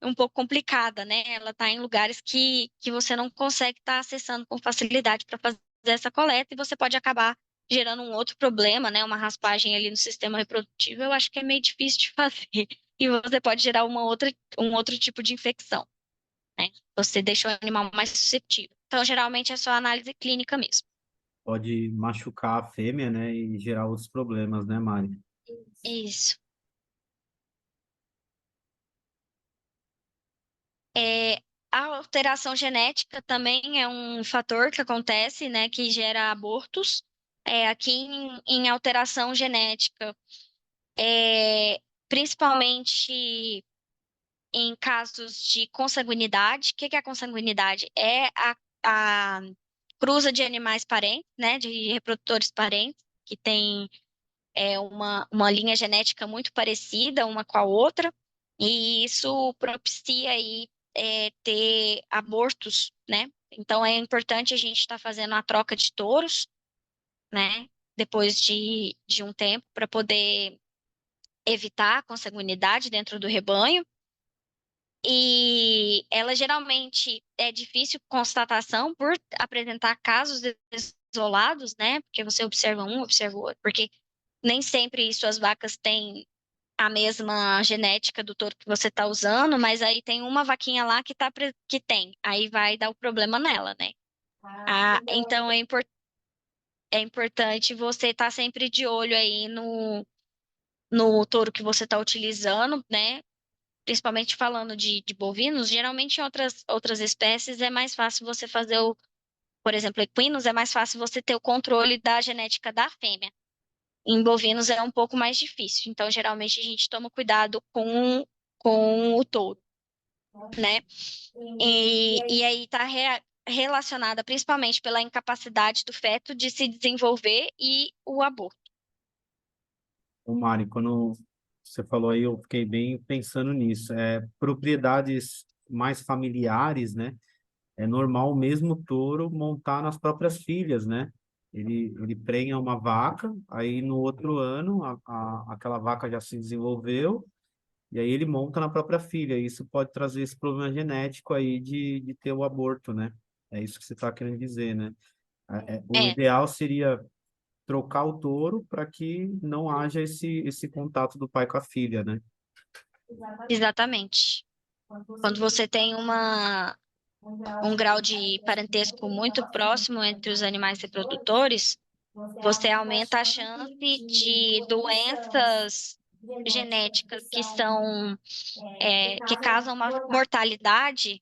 um pouco complicada, né? Ela está em lugares que você não consegue estar acessando com facilidade para fazer essa coleta e você pode acabar gerando um outro problema, né? Uma raspagem ali no sistema reprodutivo, eu acho que é meio difícil de fazer. E você pode gerar um outro tipo de infecção, né? Você deixa o animal mais suscetível. Então, geralmente é só análise clínica mesmo. Pode machucar a fêmea, né, e gerar outros problemas, né, Mari? Isso. É, a alteração genética também é um fator que acontece, né, que gera abortos. Aqui em alteração genética, é, principalmente em casos de consanguinidade. O que que é a consanguinidade? É a cruza de animais parentes, né, de reprodutores parentes, que tem uma linha genética muito parecida uma com a outra, e isso propicia aí ter abortos, né? Então é importante a gente estar fazendo a troca de touros, né? Depois de um tempo, para poder evitar a consanguinidade dentro do rebanho. E ela geralmente é difícil constatação por apresentar casos isolados, né? Porque você observa um, observa o outro, porque nem sempre suas vacas têm a mesma genética do touro que você está usando, mas aí tem uma vaquinha lá que tem, aí vai dar o problema nela, né? Então é importante você estar sempre de olho aí no touro que você está utilizando, né? Principalmente falando de bovinos, geralmente em outras espécies é mais fácil você fazer por exemplo, equinos, é mais fácil você ter o controle da genética da fêmea. Em bovinos é um pouco mais difícil, então geralmente a gente toma cuidado com o touro, né? E aí está relacionada principalmente pela incapacidade do feto de se desenvolver e o aborto. Ô, Mari, quando você falou aí, eu fiquei bem pensando nisso. Propriedades mais familiares, né? É normal o mesmo touro montar nas próprias filhas, né? Ele prenha uma vaca, aí no outro ano aquela vaca já se desenvolveu, e aí ele monta na própria filha. Isso pode trazer esse problema genético aí de ter o aborto, né? É isso que você está querendo dizer, né? O É, ideal seria trocar o touro para que não haja esse contato do pai com a filha, né? exatamente. Quando você tem um grau de parentesco muito próximo entre os animais reprodutores, você aumenta a chance de doenças genéticas que causam uma mortalidade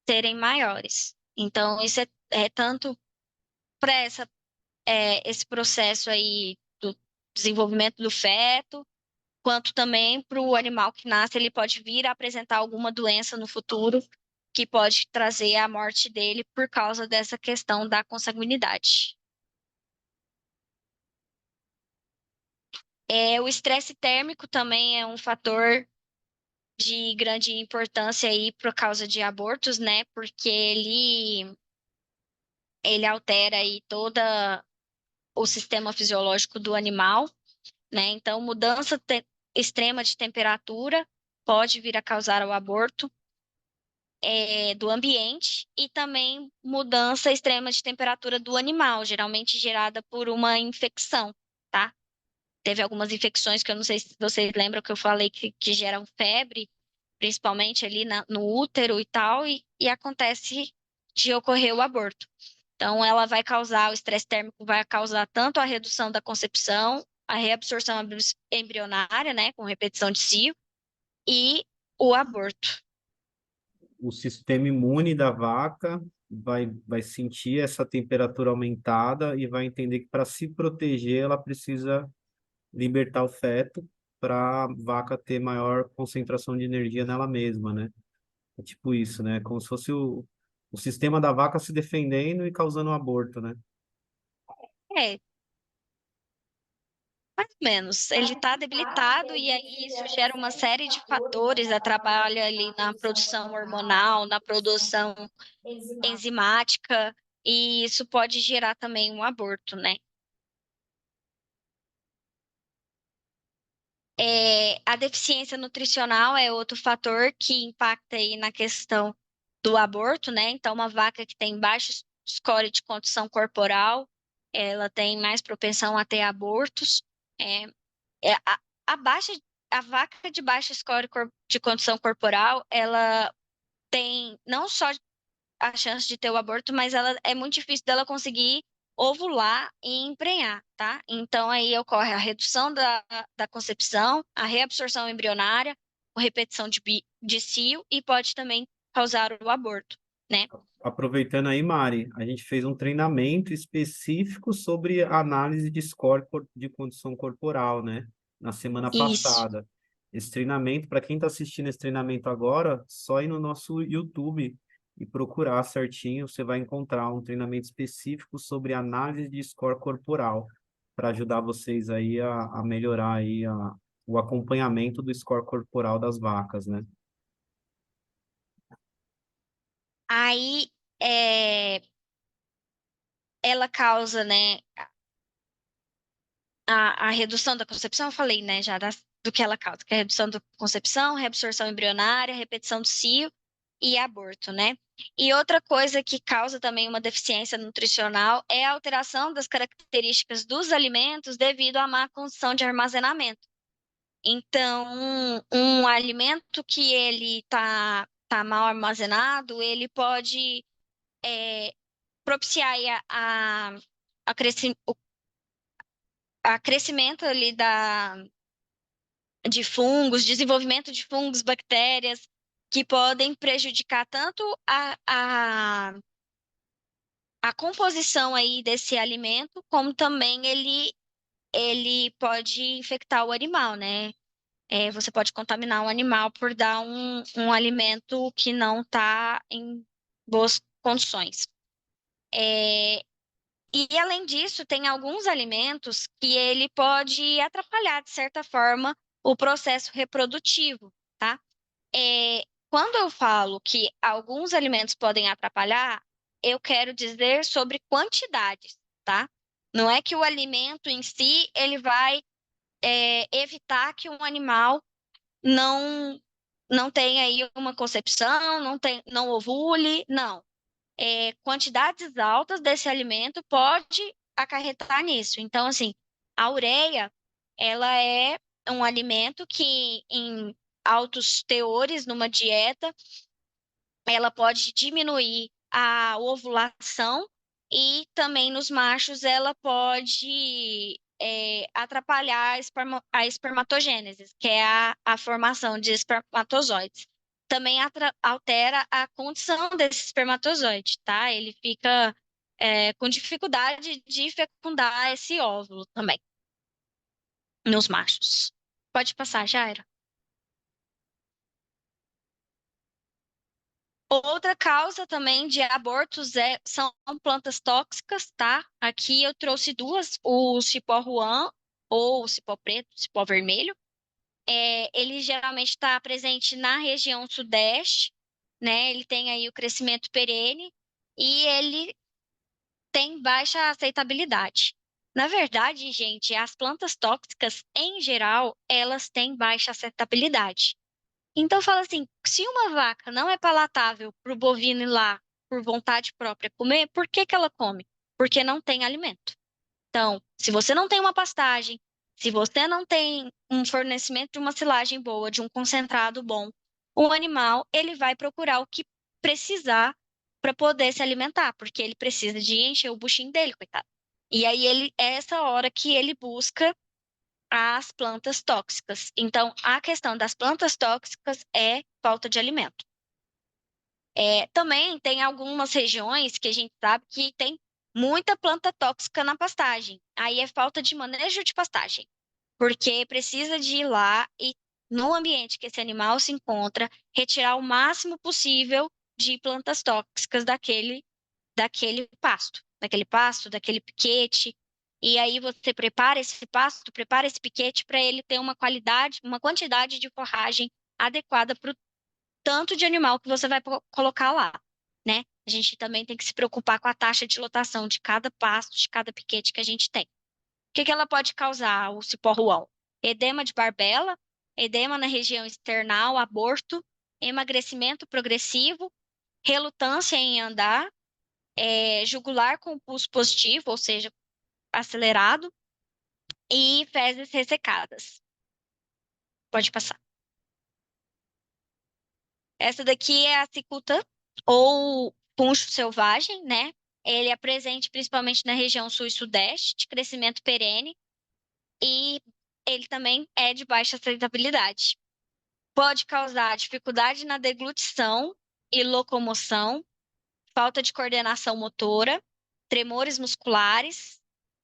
serem maiores. Então, isso é tanto para esse processo aí do desenvolvimento do feto, quanto também para o animal que nasce, ele pode vir a apresentar alguma doença no futuro que pode trazer a morte dele por causa dessa questão da consanguinidade. O estresse térmico também é um fator de grande importância aí por causa de abortos, né? Porque ele altera aí todo o sistema fisiológico do animal, né? Então, extrema de temperatura pode vir a causar o aborto do ambiente e também mudança extrema de temperatura do animal, geralmente gerada por uma infecção, tá? Teve algumas infecções que eu não sei se vocês lembram que eu falei que geram febre, principalmente ali no útero e tal, e acontece de ocorrer o aborto. Então, ela vai causar, o estresse térmico vai causar tanto a redução da concepção, a reabsorção embrionária, né, com repetição de cio, e o aborto. O sistema imune da vaca vai sentir essa temperatura aumentada e vai entender que para se proteger ela precisa libertar o feto para a vaca ter maior concentração de energia nela mesma, né? É tipo isso, né? Como se fosse o sistema da vaca se defendendo e causando um aborto, né? É, mais ou menos. Ele está debilitado e aí isso gera uma série de fatores, atrapalha ali na produção hormonal, na produção enzimática, e isso pode gerar também um aborto, né? A deficiência nutricional é outro fator que impacta aí na questão do aborto, né? Então, uma vaca que tem score de condição corporal, ela tem mais propensão a ter abortos. É, é, a baixa, a vaca de baixo score de condição corporal, ela tem não só a chance de ter o aborto, mas ela é muito difícil dela conseguir ovular e emprenhar, tá? Então aí ocorre a redução da concepção, a reabsorção embrionária, a repetição de cio e pode também causar o aborto, né? Aproveitando aí, Mari, a gente fez um treinamento específico sobre análise de score de condição corporal, né? Na semana Isso. passada. Esse treinamento, para quem está assistindo esse treinamento agora, só ir no nosso YouTube e procurar certinho, você vai encontrar um treinamento específico sobre análise de score corporal, para ajudar vocês aí a melhorar aí o acompanhamento do score corporal das vacas, né? Aí é, ela causa, né, a redução da concepção, eu falei, né, já do que ela causa, que é a redução da concepção, reabsorção embrionária, repetição do cio e aborto, né? E outra coisa que causa também uma deficiência nutricional é a alteração das características dos alimentos devido à má condição de armazenamento. Então, um alimento que ele tá mal armazenado, ele pode propiciar aí a a crescimento ali de fungos, desenvolvimento de fungos, bactérias, que podem prejudicar tanto a composição aí desse alimento, como também ele pode infectar o animal, né? Você pode contaminar o animal por dar um alimento que não está em boas condições. E além disso, tem alguns alimentos que ele pode atrapalhar, de certa forma, o processo reprodutivo, tá? Quando eu falo que alguns alimentos podem atrapalhar, eu quero dizer sobre quantidades, tá? Não é que o alimento em si ele vai evitar que um animal não não tenha aí uma concepção, não ovule, não. Quantidades altas desse alimento pode acarretar nisso. Então, assim, a ureia, ela é um alimento que em altos teores numa dieta ela pode diminuir a ovulação e também nos machos ela pode atrapalhar a espermatogênese, que é a formação de espermatozoides. Também altera a condição desse espermatozoide, tá? Ele fica com dificuldade de fecundar esse óvulo também nos machos. Pode passar, Jaira. Outra causa também de abortos são plantas tóxicas, tá? Aqui eu trouxe duas, o cipó ruan ou o cipó preto, o cipó vermelho. Ele geralmente está presente na região sudeste, né? Ele tem aí o crescimento perene e ele tem baixa aceitabilidade. Na verdade, gente, as plantas tóxicas, em geral, elas têm baixa aceitabilidade. Então fala assim, se uma vaca não é palatável para o bovino ir lá por vontade própria comer, por que que ela come? Porque não tem alimento. Então, se você não tem uma pastagem, se você não tem um fornecimento de uma silagem boa, de um concentrado bom, o animal ele vai procurar o que precisar para poder se alimentar, porque ele precisa de encher o buchinho dele, coitado. E aí é essa hora que ele busca as plantas tóxicas. Então, a questão das plantas tóxicas é falta de alimento. Também tem algumas regiões que a gente sabe que tem muita planta tóxica na pastagem. Aí é falta de manejo de pastagem, porque precisa de ir lá e, no ambiente que esse animal se encontra, retirar o máximo possível de plantas tóxicas daquele pasto, daquele piquete. E aí você prepara esse pasto, prepara esse piquete para ele ter uma qualidade, uma quantidade de forragem adequada para o tanto de animal que você vai colocar lá, né? A gente também tem que se preocupar com a taxa de lotação de cada pasto, de cada piquete que a gente tem. O que que ela pode causar, o ciporruão? Edema de barbela, edema na região external, aborto, emagrecimento progressivo, relutância em andar, jugular com pulso positivo, ou seja, acelerado, e fezes ressecadas. Pode passar. Essa daqui é a cicuta, ou puncho selvagem, né? Ele é presente principalmente na região sul e sudeste, de crescimento perene, e ele também é de baixa aceitabilidade. Pode causar dificuldade na deglutição e locomoção, falta de coordenação motora, tremores musculares,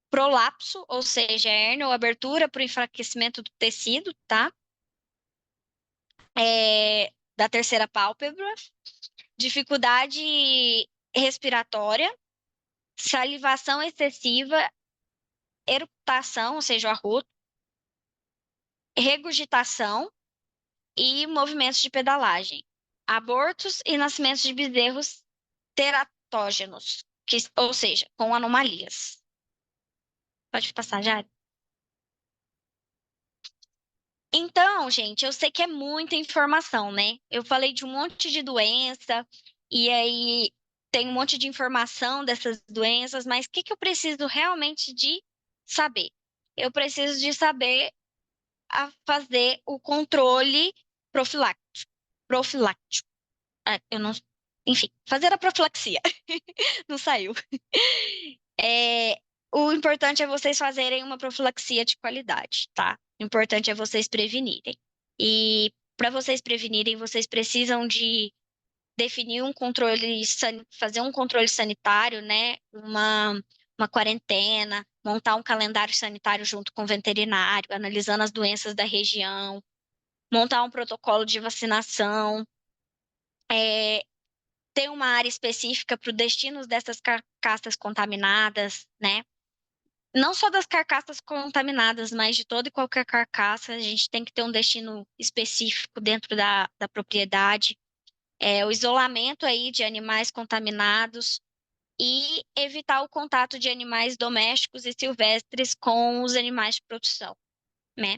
prolapso, ou seja, hérnia ou abertura para o enfraquecimento do tecido, tá? Da terceira pálpebra, dificuldade respiratória, salivação excessiva, eructação, ou seja, o arroto, regurgitação e movimentos de pedalagem. Abortos e nascimentos de bezerros teratógenos, ou seja, com anomalias. Pode passar, já. Então, gente, eu sei que é muita informação, né? Eu falei de um monte de doença, e aí tem um monte de informação dessas doenças, mas o que que eu preciso realmente de saber? Eu preciso de saber a fazer o controle profilático. Profilático. Ah, eu não. Enfim, fazer a profilaxia. Não saiu. É, o importante é vocês fazerem uma profilaxia de qualidade, tá? O importante é vocês prevenirem. E para vocês prevenirem, vocês precisam de definir um controle, fazer um controle sanitário, né? Uma quarentena, montar um calendário sanitário junto com o veterinário, analisando as doenças da região, montar um protocolo de vacinação, é, ter uma área específica para o destino dessas carcaças contaminadas, né? Não só das carcaças contaminadas, mas de toda e qualquer carcaça, a gente tem que ter um destino específico dentro da propriedade. O isolamento aí de animais contaminados e evitar o contato de animais domésticos e silvestres com os animais de produção, né?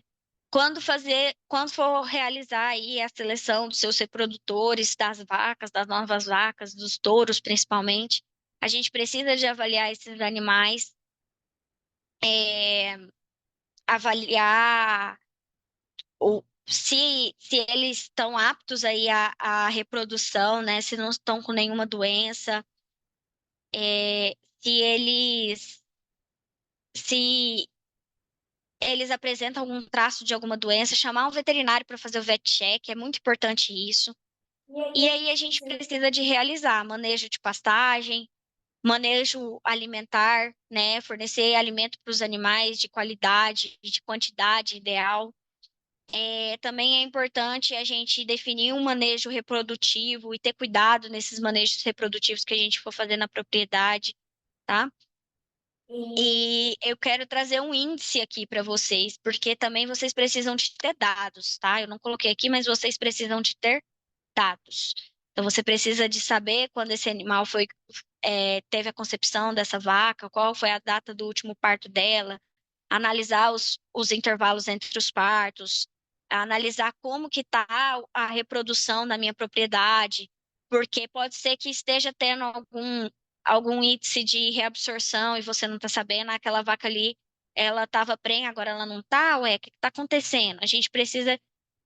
Quando for realizar aí a seleção dos seus reprodutores, das vacas, das novas vacas, dos touros principalmente, a gente precisa de avaliar esses animais, é, avaliar se eles estão aptos aí à reprodução, né? Se não estão com nenhuma doença, se eles se eles apresentam algum traço de alguma doença, chamar um veterinário para fazer o vet check, é muito importante isso. E aí a gente precisa de realizar manejo de pastagem, manejo alimentar, né? Fornecer alimento para os animais de qualidade e de quantidade ideal. Também é importante a gente definir um manejo reprodutivo e ter cuidado nesses manejos reprodutivos que a gente for fazer na propriedade, tá? E eu quero trazer um índice aqui para vocês, porque também vocês precisam de ter dados, tá? Eu não coloquei aqui, mas vocês precisam de ter dados. Então, você precisa de saber quando esse animal teve a concepção dessa vaca, qual foi a data do último parto dela, analisar os intervalos entre os partos, analisar como que está a reprodução na minha propriedade, porque pode ser que esteja tendo algum índice de reabsorção e você não está sabendo, aquela vaca ali, ela estava prenha, agora ela não está, ué, o que está acontecendo? A gente precisa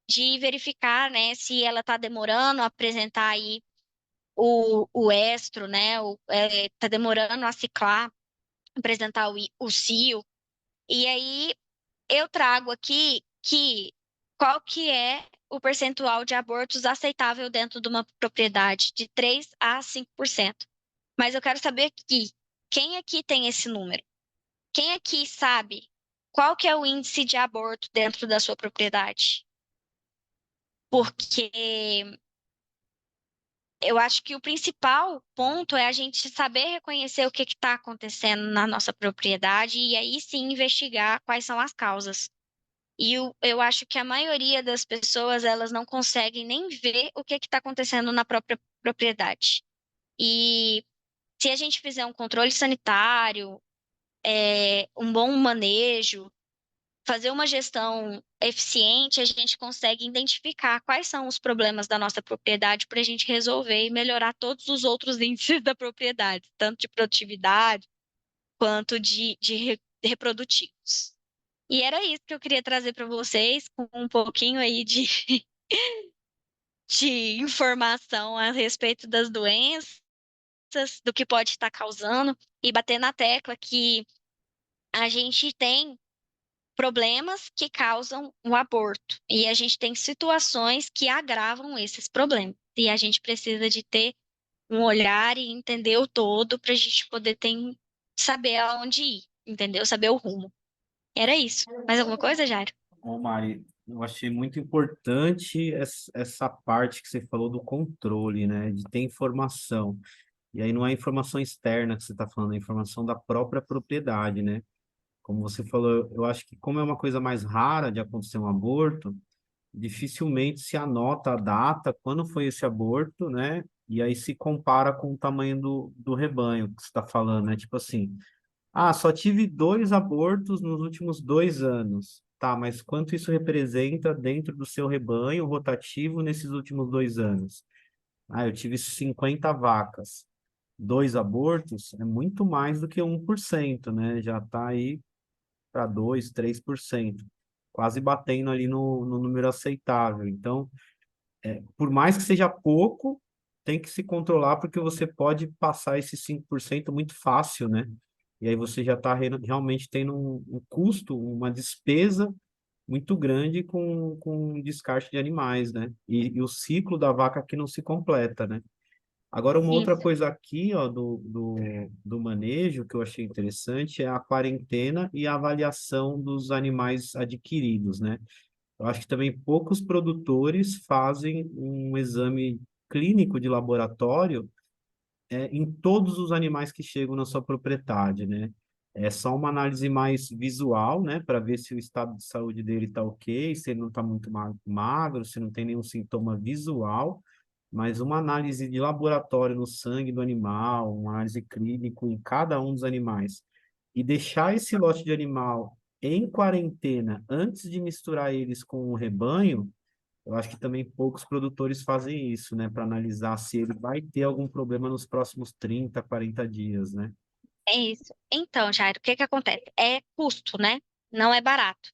de verificar, né, se ela está demorando a apresentar aí o estro, né, está demorando a ciclar, apresentar o cio. E aí eu trago aqui qual que é o percentual de abortos aceitável dentro de uma propriedade, de 3 a 5%. Mas eu quero saber aqui, quem aqui tem esse número? Quem aqui sabe qual que é o índice de aborto dentro da sua propriedade? Porque eu acho que o principal ponto é a gente saber reconhecer o que está acontecendo na nossa propriedade e aí sim investigar quais são as causas. E eu acho que a maioria das pessoas, elas não conseguem nem ver o que está acontecendo na própria propriedade. E se a gente fizer um controle sanitário, um bom manejo, fazer uma gestão eficiente, a gente consegue identificar quais são os problemas da nossa propriedade para a gente resolver e melhorar todos os outros índices da propriedade, tanto de produtividade quanto de reprodutivos. E era isso que eu queria trazer para vocês, com um pouquinho aí de informação a respeito das doenças, do que pode estar causando, e bater na tecla que a gente tem problemas que causam o aborto. E a gente tem situações que agravam esses problemas. E a gente precisa de ter um olhar e entender o todo para a gente poder saber aonde ir, entendeu? Saber o rumo. Era isso. Mais alguma coisa, Jairo? Ô, Mari, eu achei muito importante essa parte que você falou do controle, né? De ter informação. E aí não é informação externa que você está falando, é informação da própria propriedade, né? Como você falou, eu acho que como é uma coisa mais rara de acontecer um aborto, dificilmente se anota a data, quando foi esse aborto, né? E aí se compara com o tamanho do rebanho que você está falando, né? Tipo assim, ah, só tive 2 abortos nos últimos 2 anos. Tá, mas quanto isso representa dentro do seu rebanho rotativo nesses últimos 2 anos? Ah, eu tive 50 vacas. 2 abortos é muito mais do que 1%, né? Já está aí para 3%, quase batendo ali no número aceitável. Então, por mais que seja pouco, tem que se controlar porque você pode passar esses 5% muito fácil, né? E aí você já está realmente tendo um custo, uma despesa muito grande com descarte de animais, né? E o ciclo da vaca que não se completa, né? Agora, uma outra Isso. coisa aqui, ó, do manejo que eu achei interessante é a quarentena e a avaliação dos animais adquiridos, né? Eu acho que também poucos produtores fazem um exame clínico de laboratório em todos os animais que chegam na sua propriedade, né? É só uma análise mais visual, né, para ver se o estado de saúde dele está ok, se ele não está muito magro, se não tem nenhum sintoma visual, mas uma análise de laboratório no sangue do animal, uma análise clínica em cada um dos animais, e deixar esse lote de animal em quarentena antes de misturar eles com o rebanho, eu acho que também poucos produtores fazem isso, né, para analisar se ele vai ter algum problema nos próximos 30, 40 dias, né? É isso. Então, Jairo, o que que acontece? É custo, né? Não é barato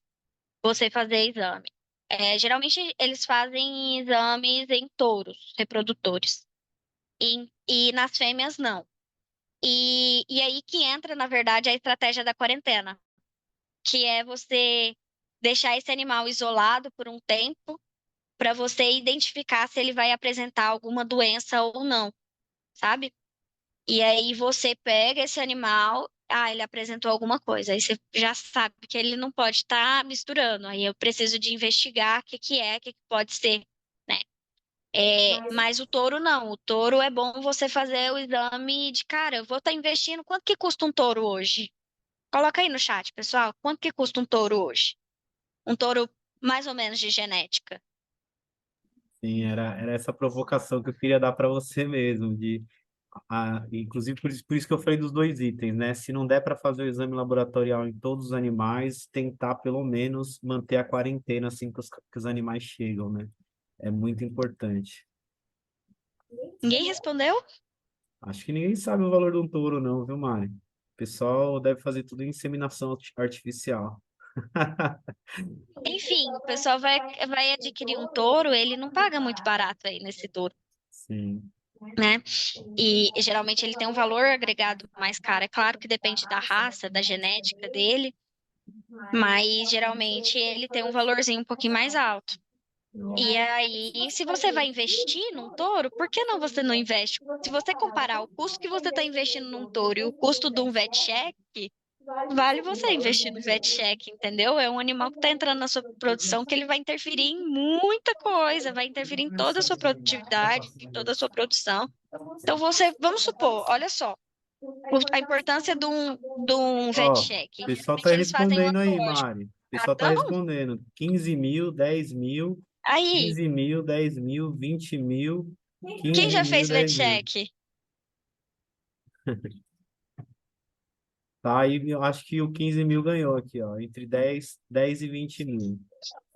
você fazer exame. Geralmente eles fazem exames em touros, reprodutores. E nas fêmeas, não. E aí que entra, na verdade, a estratégia da quarentena, que é você deixar esse animal isolado por um tempo para você identificar se ele vai apresentar alguma doença ou não, sabe? E aí você pega esse animal, ele apresentou alguma coisa, aí você já sabe que ele não pode estar misturando. Aí eu preciso de investigar o que que pode ser, né? Mas o touro não. O touro é bom você fazer o exame de cara. Eu vou estar investindo. Quanto que custa um touro hoje? Coloca aí no chat, pessoal. Quanto que custa um touro hoje? Um touro mais ou menos de genética. Sim, era essa provocação que eu queria dar para você mesmo, inclusive por isso que eu falei dos 2 itens, né? Se não der para fazer o exame laboratorial em todos os animais, tentar pelo menos manter a quarentena assim que os animais chegam, né? É muito importante. Ninguém respondeu? Acho que ninguém sabe o valor de um touro, não, viu, Mari? O pessoal deve fazer tudo em inseminação artificial. Enfim, o pessoal vai adquirir um touro, ele não paga muito barato aí nesse touro, Sim, né? E geralmente ele tem um valor agregado mais caro. É claro que depende da raça, da genética dele, mas geralmente ele tem um valorzinho um pouquinho mais alto. E aí, se você vai investir num touro, por que não você não investe? Se você comparar o custo que você está investindo num touro e o custo de um vet check, vale você investir no vet check, entendeu? É um animal que está entrando na sua produção que ele vai interferir em muita coisa, vai interferir em toda a sua produtividade, em toda a sua produção. Então você, vamos supor, olha só, a importância de um vet ó, o check. pessoal tá Geralmente eles fazem um respondendo aí, oncológico. Mari. O Ah, pessoal tá então, respondendo. 15 mil, 10 mil, aí, 15 mil, 10 mil, 20 mil, quem 15 já mil, fez vet 10 mil. check? Tá, aí eu acho que o 15 mil ganhou aqui, ó, entre 10 e 20 mil.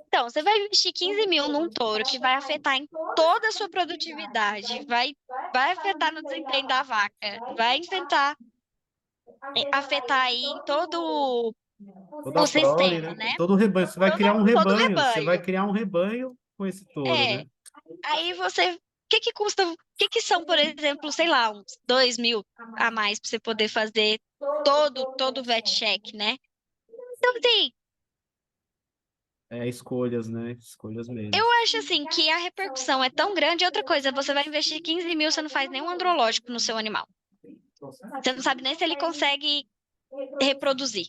Então, você vai investir 15 mil num touro que vai afetar em toda a sua produtividade, vai afetar no desempenho da vaca, vai enfrentar, afetar aí em todo Toda a o prole, sistema, né? né? Todo o rebanho. Você vai criar um Todo o rebanho, você vai rebanho. criar um rebanho com esse touro, É, né? aí você. O que que custa? O que que são, por exemplo, sei lá, uns 2 mil a mais para você poder fazer todo o vet check, né? Então, assim, É escolhas, né? Escolhas eu mesmo. acho assim que a repercussão é tão grande. E outra coisa, você vai investir 15 mil, você não faz nenhum andrológico no seu animal. Você não sabe nem se ele consegue reproduzir.